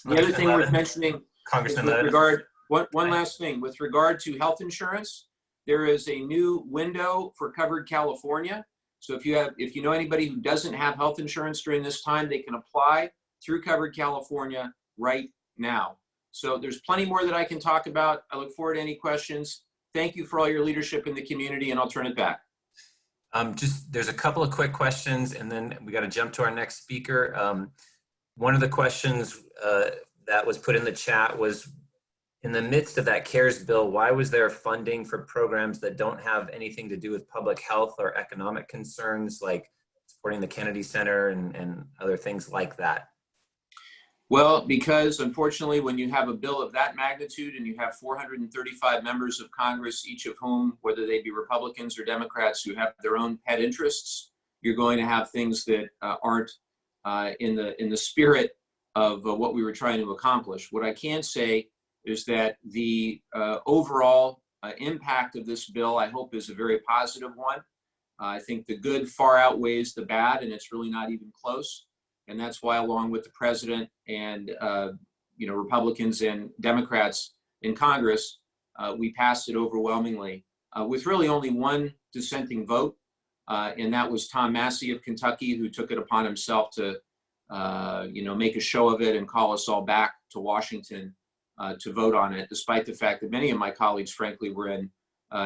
The other thing worth mentioning, Congressman with Levin. regard, one last thing, with regard to health insurance, there is a new window for Covered California. So if you know anybody who doesn't have health insurance during this time, they can apply through Covered California right now. So there's plenty more that I can talk about. I look forward to any questions. Thank you for all your leadership in the community, and I'll turn it back. There's a couple of quick questions, and then we got to jump to our next speaker. One of the questions that was put in the chat was, in the midst of that CARES bill, why was there funding for programs that don't have anything to do with public health or economic concerns, like supporting the Kennedy Center and other things like that? Well, because unfortunately, when you have a bill of that magnitude and you have 435 members of Congress, each of whom, whether they be Republicans or Democrats, who have their own pet interests, you're going to have things that aren't in the spirit of what we were trying to accomplish. What I can say is that the overall impact of this bill, I hope, is a very positive one. I think the good far outweighs the bad, and it's really not even close. And that's why, along with the president and Republicans and Democrats in Congress, we passed it overwhelmingly with really only one dissenting vote, and that was Tom Massey of Kentucky, who took it upon himself to make a show of it and call us all back to Washington to vote on it, despite the fact that many of my colleagues, frankly, were in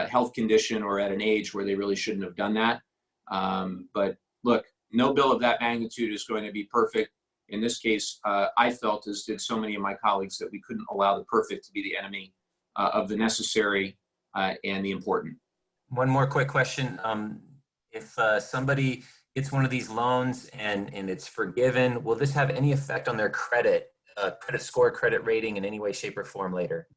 health condition or at an age where they really shouldn't have done that. But look, no bill of that magnitude is going to be perfect. In this case, I felt, as did so many of my colleagues, that we couldn't allow the perfect to be the enemy of the necessary and the important. One more quick question. If somebody gets one of these loans and it's forgiven, will this have any effect on their credit score, credit rating in any way, shape, or form later?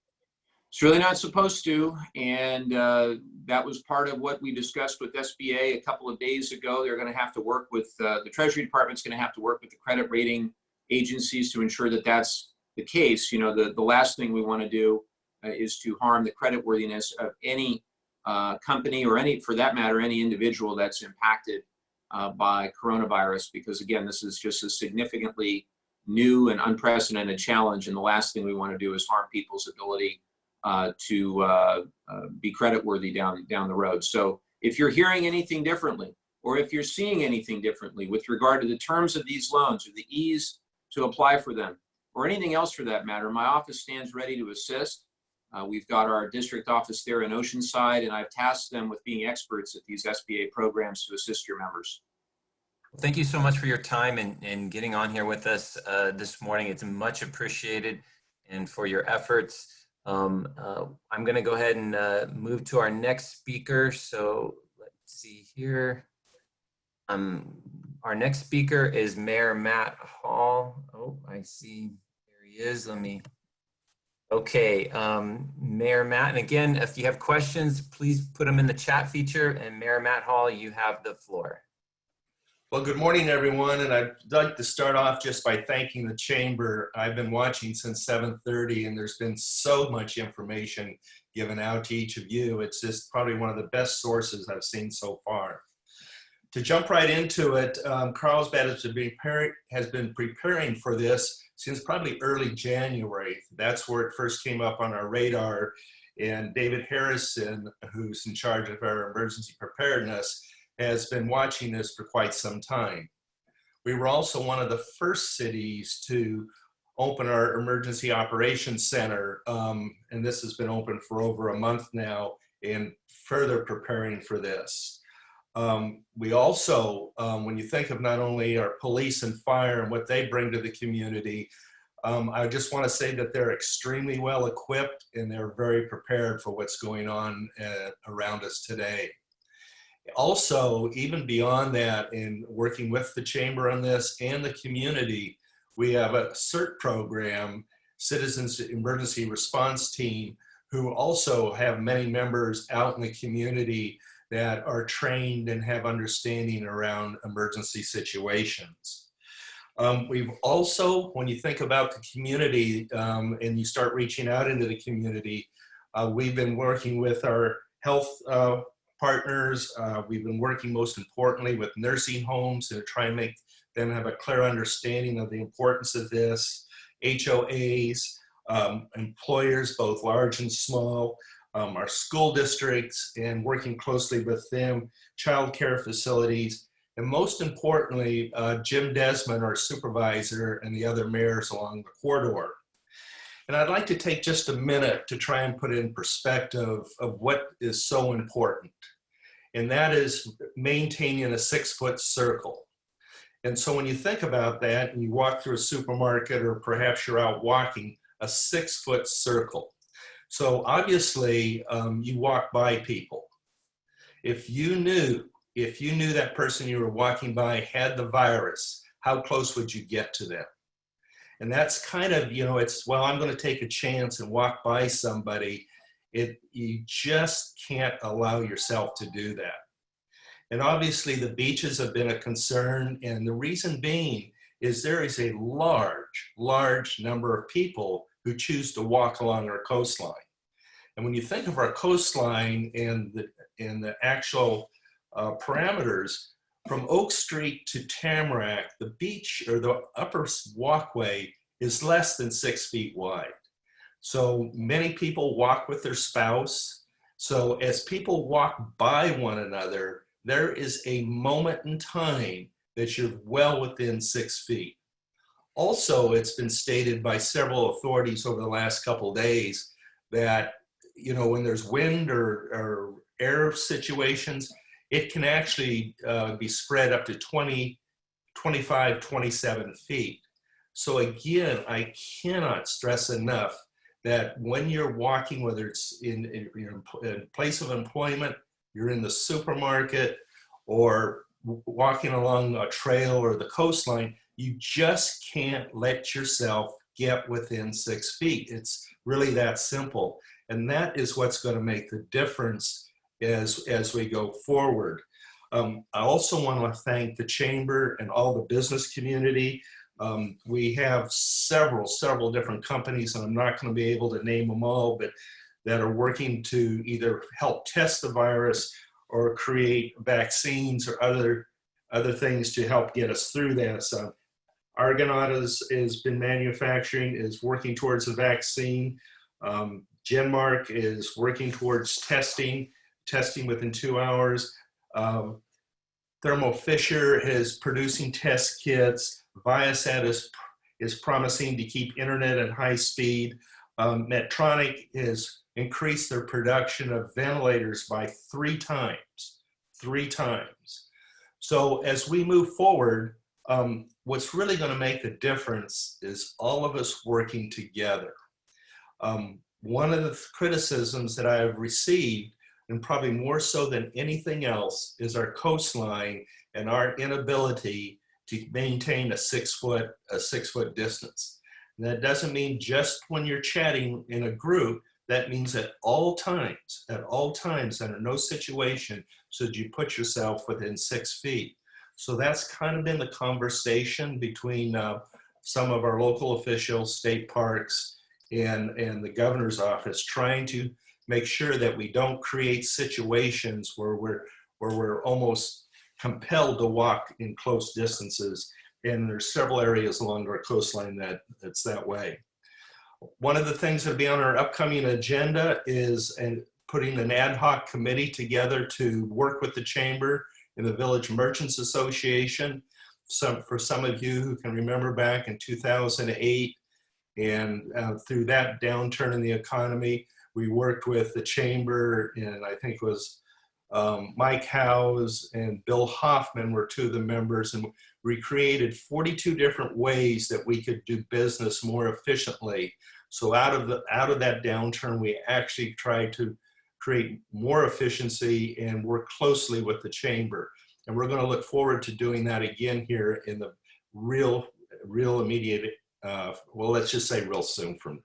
It's really not supposed to, and that was part of what we discussed with SBA a couple of days ago. They're going to have to work with, the Treasury Department's going to have to work with the credit rating agencies to ensure that that's the case. You know, the last thing we want to do is to harm the creditworthiness of any company, or any, for that matter, any individual that's impacted by coronavirus, because again, this is just a significantly new and unprecedented challenge, and the last thing we want to do is harm people's ability to be creditworthy down the road. So if you're hearing anything differently, or if you're seeing anything differently with regard to the terms of these loans or the ease to apply for them, or anything else for that matter, my office stands ready to assist. We've got our district office there in Oceanside, and I've tasked them with being experts at these SBA programs to assist your members. Thank you so much for your time and getting on here with us this morning. It's much appreciated, and for your efforts. I'm going to go ahead and move to our next speaker. So let's see here. Our next speaker is Mayor Matt Hall. Oh, I see. There he is. Okay, Mayor Matt, and again, if you have questions, please put them in the chat feature. And Mayor Matt Hall, you have the floor. Well, good morning, everyone. And I'd like to start off just by thanking the Chamber. I've been watching since 7:30, and there's been so much information given out to each of you. It's just probably one of the best sources I've seen so far. To jump right into it, Carlsbad has been preparing for this since probably early January. That's where it first came up on our radar. And David Harrison, who's in charge of our emergency preparedness, has been watching this for quite some time. We were also one of the first cities to open our emergency operations center, and this has been open for over a month now, and further preparing for this. We also, when you think of not only our police and fire and what they bring to the community, I just want to say that they're extremely well equipped and they're very prepared for what's going on around us today. Also, even beyond that, in working with the Chamber on this and the community, we have a CERT program, Citizens Emergency Response Team, who also have many members out in the community that are trained and have understanding around emergency situations. We've also, when you think about the community and you start reaching out into the community, we've been working with our health partners. We've been working most importantly with nursing homes to try and make them have a clear understanding of the importance of this, HOAs, employers, both large and small, our school districts, and working closely with them, child care facilities, and most importantly, Jim Desmond, our supervisor, and the other mayors along the corridor. And I'd like to take just a minute to try and put in perspective of what is so important. And that is maintaining a 6-foot circle. And so when you think about that and you walk through a supermarket or perhaps you're out walking, a 6-foot circle. So obviously you walk by people. If you knew that person you were walking by had the virus, how close would you get to them? And that's kind of, it's, well, I'm going to take a chance and walk by somebody. You just can't allow yourself to do that. And obviously the beaches have been a concern. And the reason being is there is a large number of people who choose to walk along our coastline. And when you think of our coastline and the actual parameters, from Oak Street to Tamarack, the beach or the upper walkway is less than 6 feet wide. So many people walk with their spouse. So as people walk by one another, there is a moment in time that you're well within 6 feet. Also, it's been stated by several authorities over the last couple of days that, when there's wind or air situations, it can actually be spread up to 20, 25, 27 feet. So again, I cannot stress enough that when you're walking, whether it's in your place of employment, you're in the supermarket, or walking along a trail or the coastline, you just can't let yourself get within 6 feet. It's really that simple. And that is what's going to make the difference as we go forward. I also want to thank the Chamber and all the business community. We have several different companies, and I'm not going to be able to name them all, but that are working to either help test the virus or create vaccines or other things to help get us through this. Argonaut has been manufacturing, is working towards a vaccine. Genmark is working towards testing within 2 hours. Thermo Fisher is producing test kits. Viasat is promising to keep internet at high speed. Medtronic has increased their production of ventilators by 3 times. So as we move forward, what's really going to make the difference is all of us working together. One of the criticisms that I have received, and probably more so than anything else, is our coastline and our inability to maintain a 6 foot distance. And that doesn't mean just when you're chatting in a group. That means at all times, under no situation should you put yourself within 6 feet. So that's kind of been the conversation between some of our local officials, state parks, and the governor's office, trying to make sure that we don't create situations where we're almost compelled to walk in close distances. And there's several areas along our coastline that's that way. One of the things that'll be on our upcoming agenda is putting an ad hoc committee together to work with the chamber and the Village Merchants Association. For some of you who can remember back in 2008 and through that downturn in the economy, we worked with the chamber, and I think it was Mike Howes and Bill Hoffman were two of the members, and we created 42 different ways that we could do business more efficiently. So out of that downturn, we actually tried to create more efficiency and work closely with the chamber. And we're going to look forward to doing that again here in the real immediate, well, let's just say real soon from.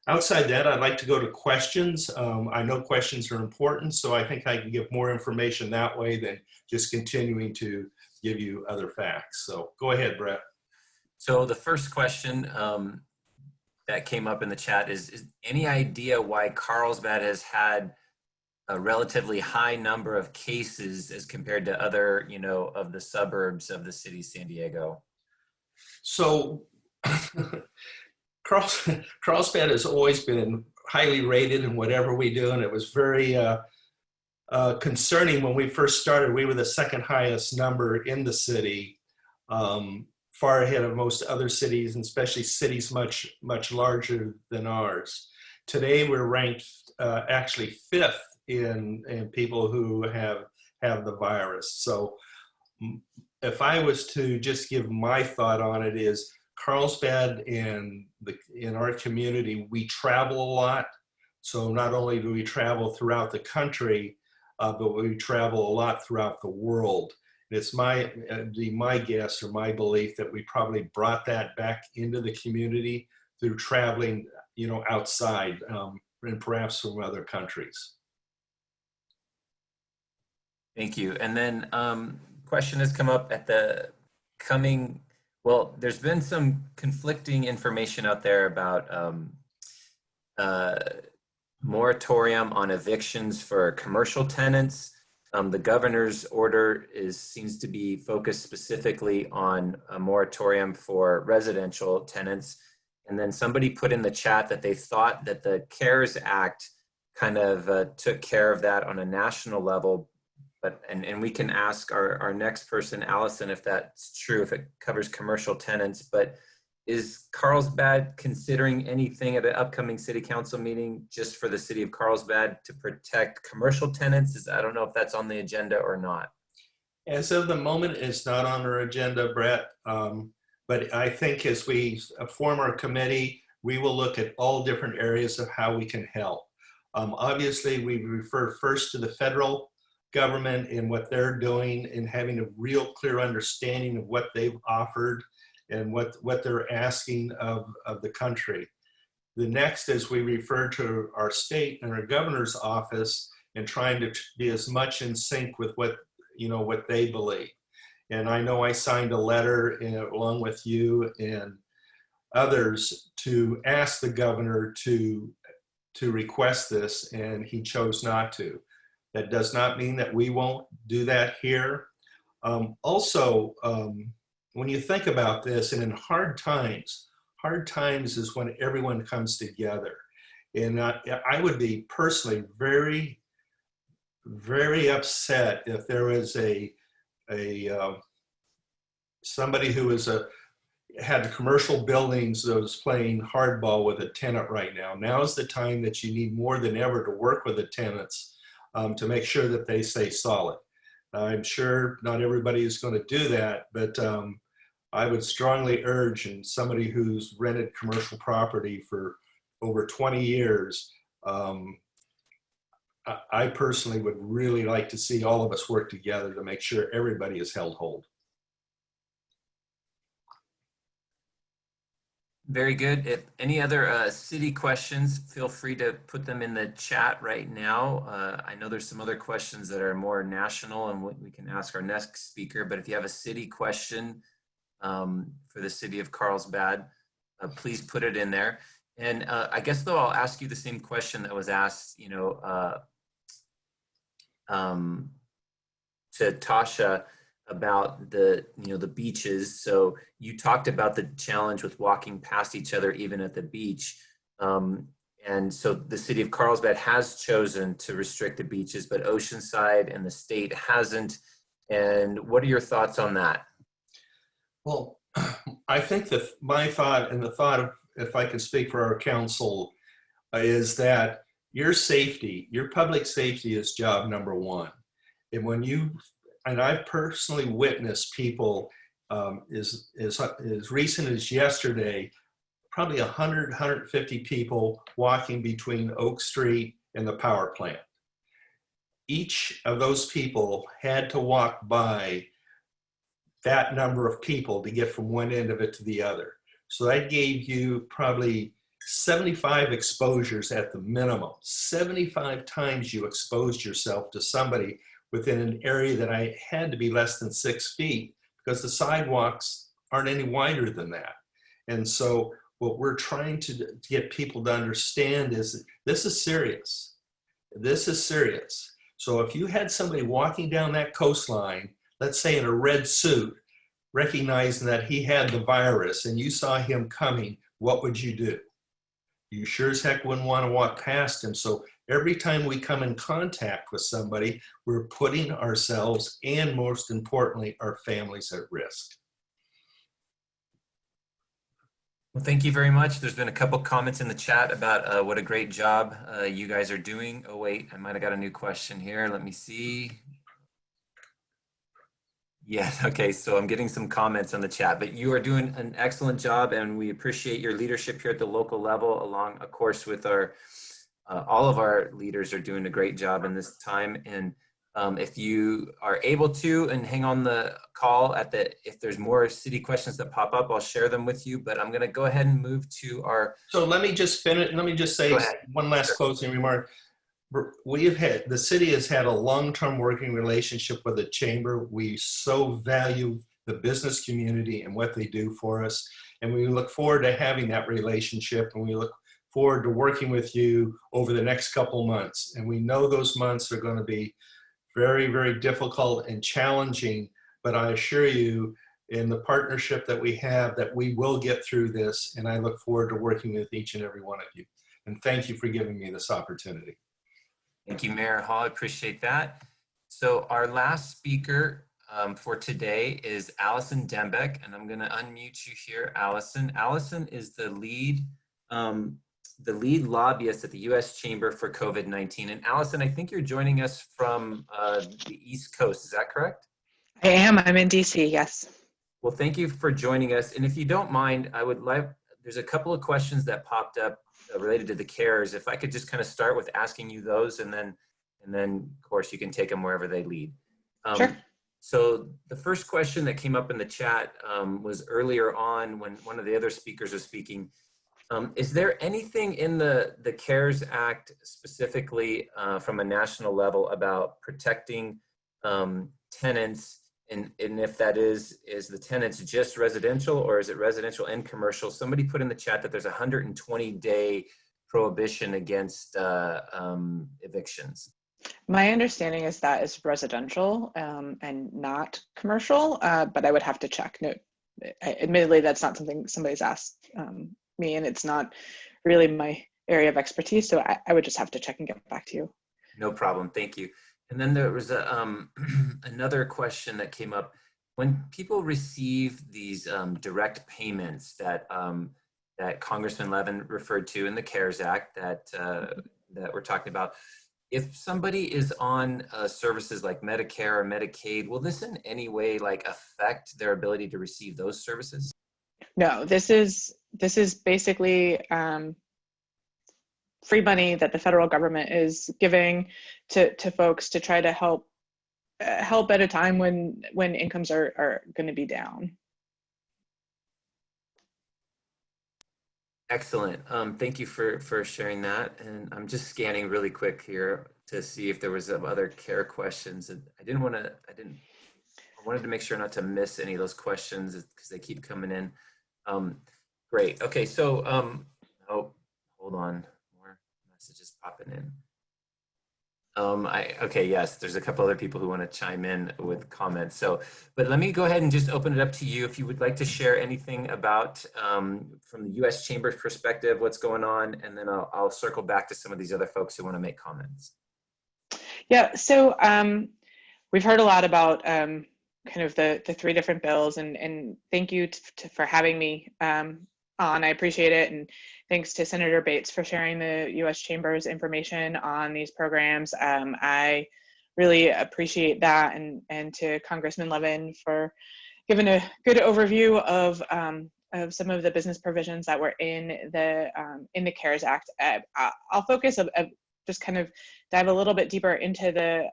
Outside that, I'd like to go to questions. I know questions are important, so I think I can give more information that way than just continuing to give you other facts. So go ahead, Brett. So the first question that came up in the chat is any idea why Carlsbad has had a relatively high number of cases as compared to other, of the suburbs of the city of San Diego? So Carlsbad has always been highly rated in whatever we do, and it was very concerning when we first started. We were the second highest number in the city, far ahead of most other cities, and especially cities much larger than ours. Today, we're ranked actually 5th in people who have the virus. So if I was to just give my thought on it, is Carlsbad in our community, we travel a lot. So not only do we travel throughout the country, but we travel a lot throughout the world. It's my guess or my belief that we probably brought that back into the community through traveling, outside and perhaps from other countries. Thank you. And then question has come up at the coming, well, there's been some conflicting information out there about moratorium on evictions for commercial tenants. The governor's order seems to be focused specifically on a moratorium for residential tenants. And then somebody put in the chat that they thought that the CARES Act kind of took care of that on a national level. But and we can ask our next person, Allison, if that's true, if it covers commercial tenants. But is Carlsbad considering anything at an upcoming city council meeting just for the city of Carlsbad to protect commercial tenants? I don't know if that's on the agenda or not. As of the moment, it's not on our agenda, Brett. But I think as we form our committee, we will look at all different areas of how we can help. Obviously, we refer first to the federal government and what they're doing and having a real clear understanding of what they've offered and what they're asking of the country. The next is we refer to our state and our governor's office and trying to be as much in sync with what they believe. And I know I signed a letter along with you and others to ask the governor to request this, and he chose not to. That does not mean that we won't do that here. Also, when you think about this, and in hard times is when everyone comes together. And I would be personally very, very upset if there was somebody who had commercial buildings that was playing hardball with a tenant right now. Now is the time that you need more than ever to work with the tenants to make sure that they stay solid. I'm sure not everybody is going to do that, but I would strongly urge, and somebody who's rented commercial property for over 20 years, I personally would really like to see all of us work together to make sure everybody is held whole. Very good. If any other city questions, feel free to put them in the chat right now. I know there's some other questions that are more national and we can ask our next speaker, but if you have a city question for the city of Carlsbad, please put it in there. And I guess though I'll ask you the same question that was asked, you know, to Tasha about the, you know, the beaches. So you talked about the challenge with walking past each other even at the beach. And so the city of Carlsbad has chosen to restrict the beaches, but Oceanside and the state hasn't. And what are your thoughts on that? Well, I think that my thought and the thought of, if I can speak for our council, is that your safety, your public safety is job number one. And when you, and I've personally witnessed people as recent as yesterday, probably 100, 150 people walking between Oak Street and the power plant. Each of those people had to walk by that number of people to get from one end of it to the other. So that gave you probably 75 exposures at the minimum. 75 times you exposed yourself to somebody within an area that I had to be less than 6 feet because the sidewalks aren't any wider than that. And so what we're trying to get people to understand is this is serious. This is serious. So if you had somebody walking down that coastline, let's say in a red suit, recognizing that he had the virus and you saw him coming, what would you do? You sure as heck wouldn't want to walk past him. So every time we come in contact with somebody, we're putting ourselves and most importantly, our families at risk. Well, thank you very much. There's been a couple comments in the chat about what a great job you guys are doing. Oh, wait, I might have got a new question here. Let me see. Yeah, okay, so I'm getting some comments on the chat, but you are doing an excellent job and we appreciate your leadership here at the local level, along, of course, with our, all of our leaders are doing a great job in this time. And if you are able to, and hang on the call at the, if there's more city questions that pop up, I'll share them with you, but I'm gonna go ahead and move to our. So let me just finish, let me just say one last closing remark. We have had, the city has had a long-term working relationship with the chamber. We so value the business community and what they do for us. And we look forward to having that relationship, and we look forward to working with you over the next couple months. And we know those months are going to be very, very difficult and challenging, but I assure you in the partnership that we have that we will get through this. And I look forward to working with each and every one of you. And thank you for giving me this opportunity. Thank you, Mayor Hall. I appreciate that. So our last speaker for today is Allison Dembeck, and I'm going to unmute you here, Allison. Allison is the lead lobbyist at the U.S. Chamber for COVID-19. And Allison, I think you're joining us from the East Coast. Is that correct? I am. I'm in DC. Yes. Well, thank you for joining us. And if you don't mind, I would like, there's a couple of questions that popped up related to the CARES. If I could just kind of start with asking you those, and then of course you can take them wherever they lead. Sure. So the first question that came up in the chat was earlier on when one of the other speakers was speaking. Is there anything in the CARES Act specifically from a national level about protecting tenants? And if that is the tenants just residential, or is it residential and commercial? Somebody put in the chat that there's a 120-day prohibition against evictions. My understanding is that it's residential and not commercial, but I would have to check. No, admittedly, that's not something somebody's asked me, and it's not really my area of expertise. So I would just have to check and get back to you. No problem. Thank you. And then there was another question that came up. When people receive these direct payments that that Congressman Levin referred to in the CARES Act that we're talking about, if somebody is on services like Medicare or Medicaid, will this in any way like affect their ability to receive those services? No, this is basically free money that the federal government is giving to folks to try to help at a time when incomes are going to be down. Excellent. Thank you for sharing that. And I'm just scanning really quick here to see if there was some other care questions. And I wanted to make sure not to miss any of those questions because they keep coming in. Great. Okay. So, oh, hold on. More messages popping in. Okay, yes, there's a couple other people who want to chime in with comments. So, but let me go ahead and just open it up to you. If you would like to share anything about, from the U.S. Chamber's perspective, what's going on, and then I'll circle back to some of these other folks who want to make comments. Yeah, so we've heard a lot about kind of the three different bills, and thank you for having me on. I appreciate it, and thanks to Senator Bates for sharing the U.S. Chamber's information on these programs. I really appreciate that, and to Congressman Levin for giving a good overview of some of the business provisions that were in the CARES Act. I'll focus just kind of dive a little bit deeper into the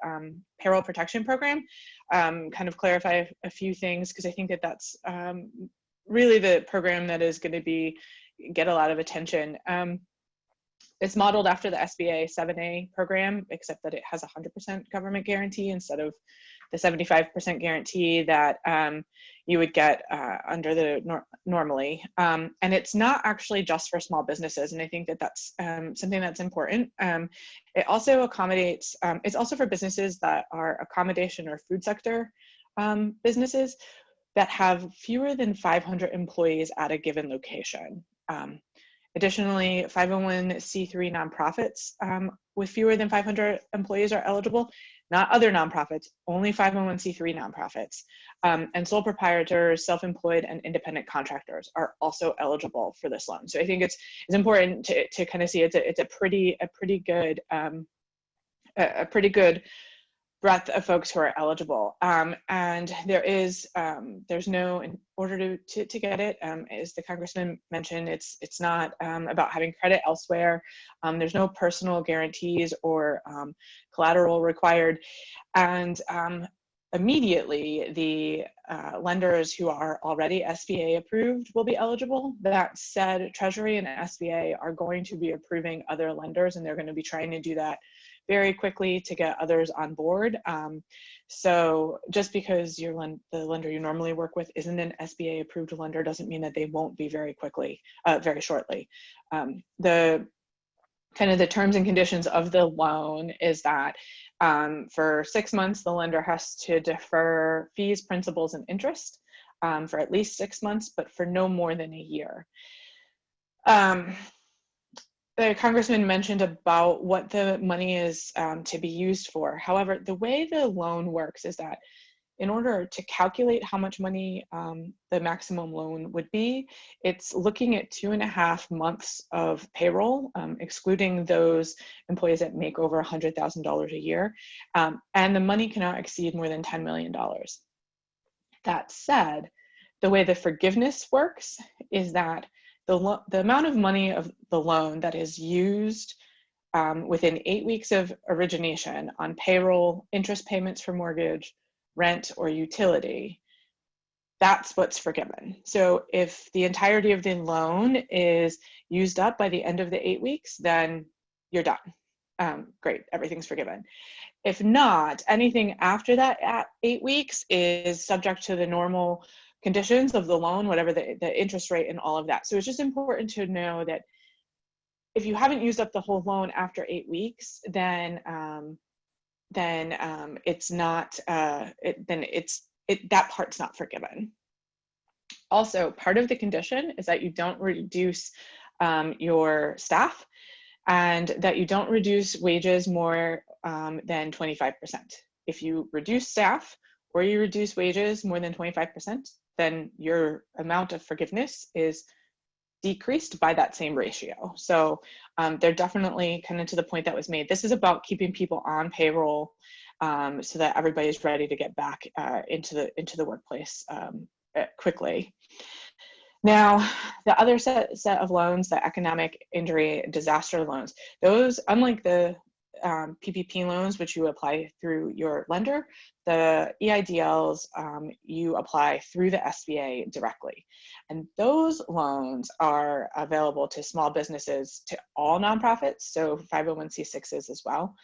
payroll protection program, kind of clarify a few things, because I think that that's really the program that is going to get a lot of attention. It's modeled after the SBA 7A program, except that it has 100% government guarantee instead of the 75% guarantee that you would get under the normally. And it's not actually just for small businesses, and I think that that's something that's important. It also accommodates, it's also for businesses that are accommodation or food sector businesses that have fewer than 500 employees at a given location. Additionally, 501c3 nonprofits with fewer than 500 employees are eligible, not other nonprofits, only 501c3 nonprofits. And sole proprietors, self-employed, and independent contractors are also eligible for this loan. So I think it's important to kind of see it's a pretty good breadth of folks who are eligible. And there's no, in order to get it, as the Congressman mentioned, it's not about having credit elsewhere. There's no personal guarantees or collateral required. And immediately the lenders who are already SBA approved will be eligible. That said, Treasury and SBA are going to be approving other lenders, and they're going to be trying to do that very quickly to get others on board. So just because the lender you normally work with isn't an SBA approved lender doesn't mean that they won't be very shortly. The kind of the terms and conditions of the loan is that for 6 months, the lender has to defer fees, principals, and interest for at least 6 months, but for no more than a year. The Congressman mentioned about what the money is to be used for. However, the way the loan works is that in order to calculate how much money the maximum loan would be, it's looking at 2.5 months of payroll, excluding those employees that make over $100,000 a year. And the money cannot exceed more than $10 million. That said, the way the forgiveness works is that the amount of money of the loan that is used within 8 weeks of origination on payroll, interest payments for mortgage, rent, or utility, that's what's forgiven. So if the entirety of the loan is used up by the end of the 8 weeks, then you're done. Great, everything's forgiven. If not, anything after that at 8 weeks is subject to the normal conditions of the loan, whatever the interest rate and all of that. So it's just important to know that if you haven't used up the whole loan after 8 weeks, then it's not, that part's not forgiven. Also, part of the condition is that you don't reduce your staff, and that you don't reduce wages more than 25%. If you reduce staff or you reduce wages more than 25%, then your amount of forgiveness is decreased by that same ratio. So they're definitely kind of to the point that was made. This is about keeping people on payroll so that everybody's ready to get back into the workplace quickly. Now, the other set of loans, the economic injury disaster loans, those, unlike the PPP loans, which you apply through your lender, the EIDLs, you apply through the SBA directly. And those loans are available to small businesses, to all nonprofits, so 501c6s as well,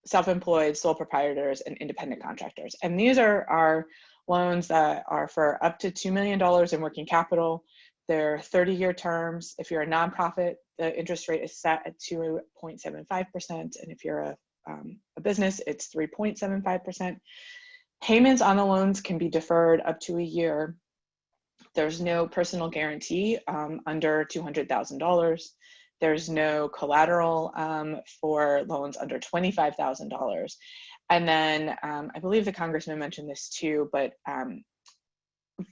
self-employed, sole proprietors, and independent contractors. And these are loans that are for up to $2 million in working capital. They're 30-year terms. If you're a nonprofit, the interest rate is set at 2.75%. And if you're a business, it's 3.75%. Payments on the loans can be deferred up to a year. There's no personal guarantee under $200,000. There's no collateral for loans under $25,000. And then I believe the Congressman mentioned this too, but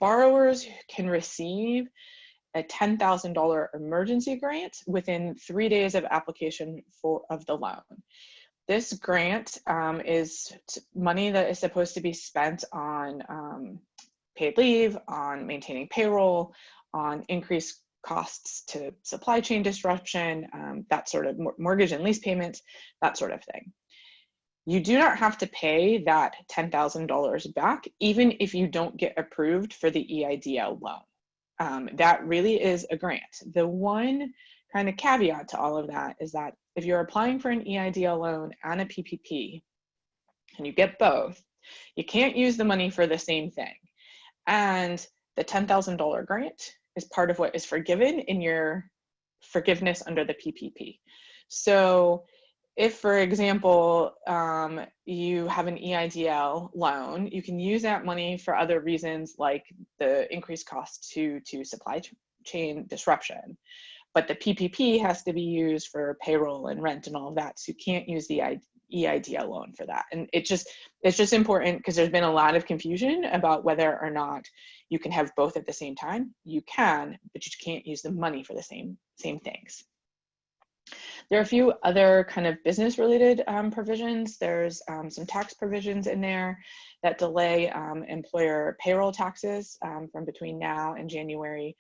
borrowers can receive a $10,000 emergency grant within 3 days of application of the loan. This grant is money that is supposed to be spent on paid leave, on maintaining payroll, on increased costs to supply chain disruption, that sort of mortgage and lease payments, that sort of thing. You do not have to pay that $10,000 back, even if you don't get approved for the EIDL loan. That really is a grant. The one kind of caveat to all of that is that if you're applying for an EIDL loan and a PPP, and you get both, you can't use the money for the same thing. And the $10,000 grant is part of what is forgiven in your forgiveness under the PPP. So if, for example, you have an EIDL loan, you can use that money for other reasons like the increased cost to supply chain disruption. But the PPP has to be used for payroll and rent and all of that. So you can't use the EIDL loan for that. And it's just important because there's been a lot of confusion about whether or not you can have both at the same time. You can, but you can't use the money for the same things. There are a few other kind of business related provisions. There's some tax provisions in there that delay employer payroll taxes from between now and January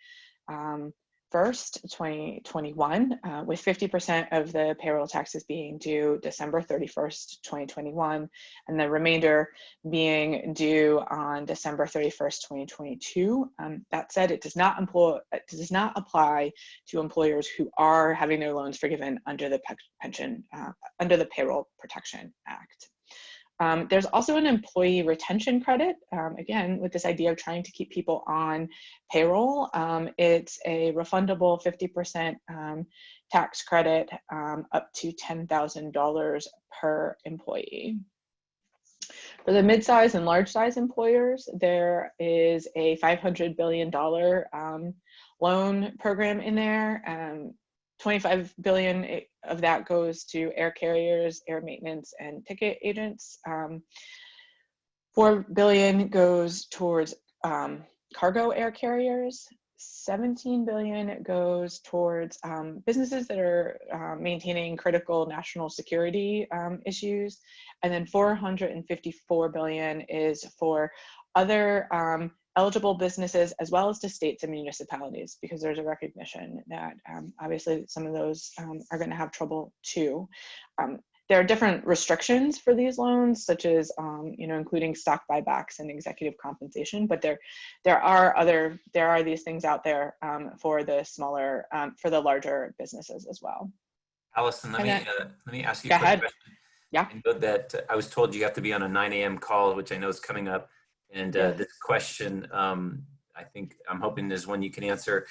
1st, 2021, with 50% of the payroll taxes being due December 31st, 2021, and the remainder being due on December 31st, 2022. That said, it does not apply to employers who are having their loans forgiven under the under the Payroll Protection Act. There's also an employee retention credit, again, with this idea of trying to keep people on payroll. It's a refundable 50% tax credit up to $10,000 per employee. For the mid-size and large-size employers, there is a $500 billion loan program in there. $25 billion of that goes to air carriers, air maintenance, and ticket agents. $4 billion goes towards cargo air carriers. $17 billion goes towards businesses that are maintaining critical national security issues. And then $454 billion is for other eligible businesses, as well as to states and municipalities, because there's a recognition that obviously some of those are going to have trouble too. There are different restrictions for these loans, such as including stock buybacks and executive compensation, but there are these things out there for the smaller, for the larger businesses as well. Allison, let me ask you Go a quick ahead. question. Yeah. I know that I was told you have to be on a 9 a.m. call, which I know is coming up. And this question, I'm hoping is one you can answer.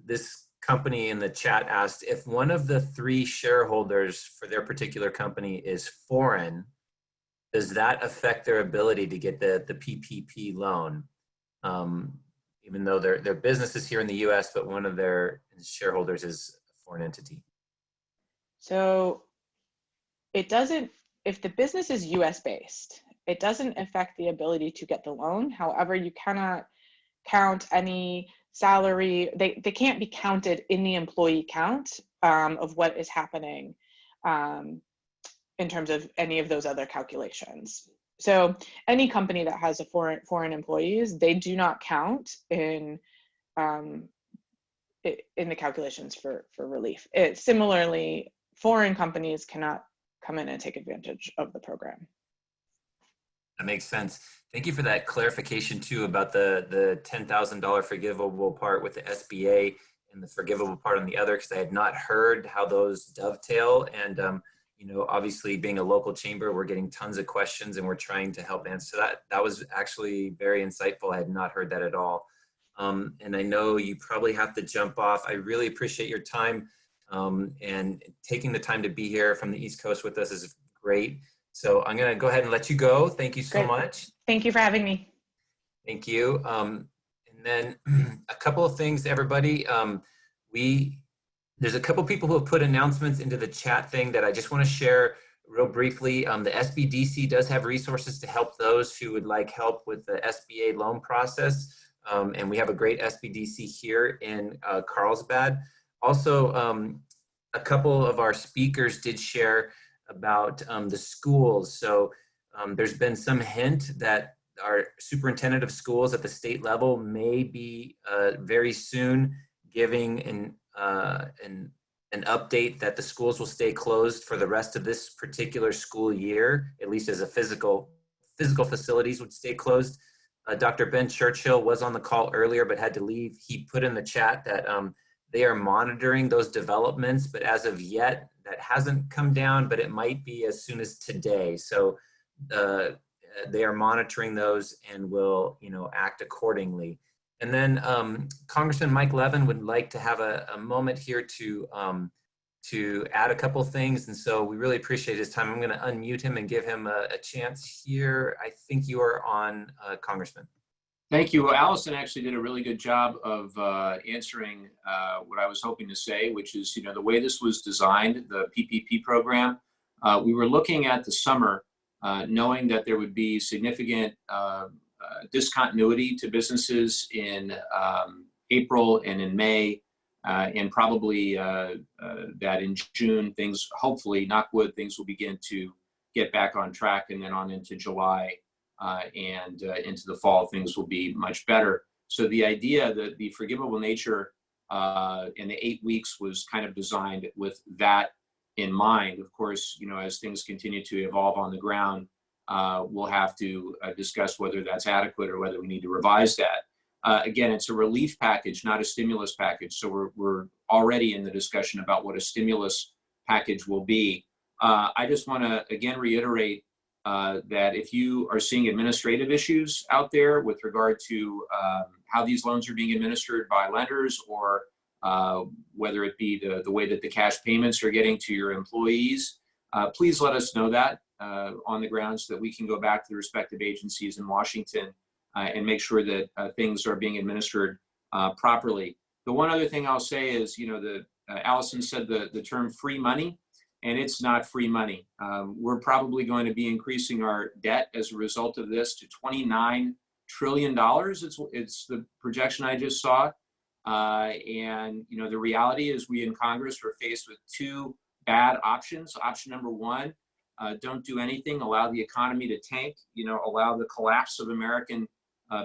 This company in the chat asked if one of the 3 shareholders for their particular company is foreign, does that affect their ability to get the PPP loan? Even though their business is here in the US, but one of their shareholders is a foreign entity. So it doesn't, if the business is US based, it doesn't affect the ability to get the loan. However, you cannot count any salary, they can't be counted in the employee count of what is happening in terms of any of those other calculations. So any company that has a foreign employees, they do not count in the calculations for relief. Similarly, foreign companies cannot come in and take advantage of the program. That makes sense. Thank you for that clarification too about the $10,000 forgivable part with the SBA and the forgivable part on the other, because I had not heard how those dovetail. And you know, obviously being a local chamber, we're getting tons of questions and we're trying to help answer that. That was actually very insightful. I had not heard that at all. And I know you probably have to jump off. I really appreciate your time and taking the time to be here from the East Coast with us is great. So I'm going to go ahead and let you go. Thank you so much. Thank you for having me. Thank you. And then a couple of things, everybody. There's a couple people who have put announcements into the chat thing that I just want to share real briefly. The SBDC does have resources to help those who would like help with the SBA loan process. And we have a great SBDC here in Carlsbad. Also, a couple of our speakers did share about the schools. So there's been some hint that our superintendent of schools at the state level may be very soon giving an update that the schools will stay closed for the rest of this particular school year, at least as a physical facilities would stay closed. Dr. Ben Churchill was on the call earlier but had to leave. He put in the chat that they are monitoring those developments, but as of yet, that hasn't come down, but it might be as soon as today. So they are monitoring those and will, you know, act accordingly. And then Congressman Mike Levin would like to have a moment here to add a couple things. And so we really appreciate his time. I'm going to unmute him and give him a chance here. I think you are on, Congressman. Thank you. Well, Allison actually did a really good job of answering what I was hoping to say, which is, you know, the way this was designed, the PPP program, we were looking at the summer, knowing that there would be significant discontinuity to businesses in April and in May, and probably that in June, things, hopefully, knock wood, things will begin to get back on track, and then on into July. And into the fall, things will be much better. So the idea that the forgivable nature in the 8 weeks was kind of designed with that in mind. Of course, you know, as things continue to evolve on the ground, we'll have to discuss whether that's adequate or whether we need to revise that. Again, it's a relief package, not a stimulus package. So we're already in the discussion about what a stimulus package will be. I just want to, again, reiterate that if you are seeing administrative issues out there with regard to how these loans are being administered by lenders, or whether it be the way that the cash payments are getting to your employees, please let us know that on the ground so that we can go back to the respective agencies in Washington and make sure that things are being administered properly. The one other thing I'll say is, you know, Allison said the term free money. And it's not free money. We're probably going to be increasing our debt as a result of this to $29 trillion. It's the projection I just saw. And, you know, the reality is we in Congress were faced with two bad options. Option number one, don't do anything, allow the economy to tank, you know, allow the collapse of American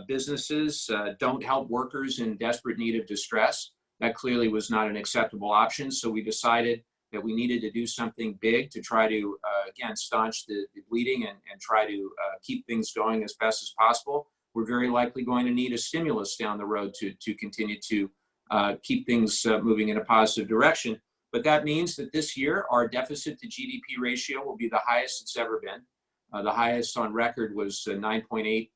businesses, don't help workers in desperate need of distress. That clearly was not an acceptable option. So we decided that we needed to do something big to try to, again, staunch the bleeding and try to keep things going as best as possible. We're very likely going to need a stimulus down the road to continue to keep things moving in a positive direction. But that means that this year, our deficit to GDP ratio will be the highest it's ever been. The highest on record was 9.8%.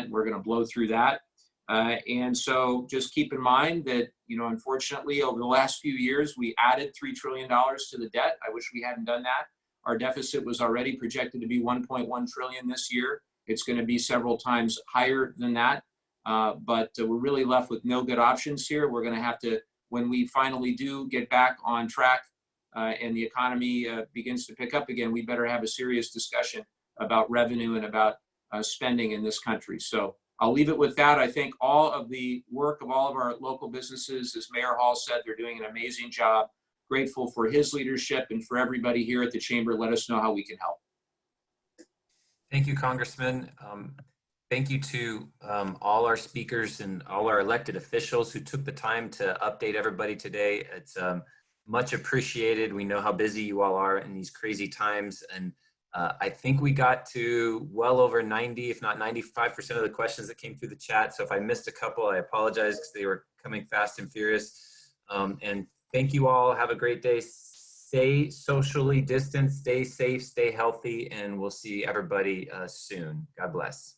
We're going to blow through that. And so just keep in mind that, you know, unfortunately, over the last few years, we added $3 trillion to the debt. I wish we hadn't done that. Our deficit was already projected to be $1.1 trillion this year. It's going to be several times higher than that. But we're really left with no good options here. We're going to have to, when we finally do get back on track and the economy begins to pick up again, we better have a serious discussion about revenue and about spending in this country. So I'll leave it with that. I think all of the work of all of our local businesses, as Mayor Hall said, they're doing an amazing job. Grateful for his leadership, and for everybody here at the Chamber. Let us know how we can help. Thank you, Congressman. Thank you to all our speakers and all our elected officials who took the time to update everybody today. It's much appreciated. We know how busy you all are in these crazy times. And I think we got to well over 90, if not 95% of the questions that came through the chat. So if I missed a couple, I apologize because they were coming fast and furious. And thank you all. Have a great day. Stay socially distanced, stay safe, stay healthy, and we'll see everybody soon. God bless.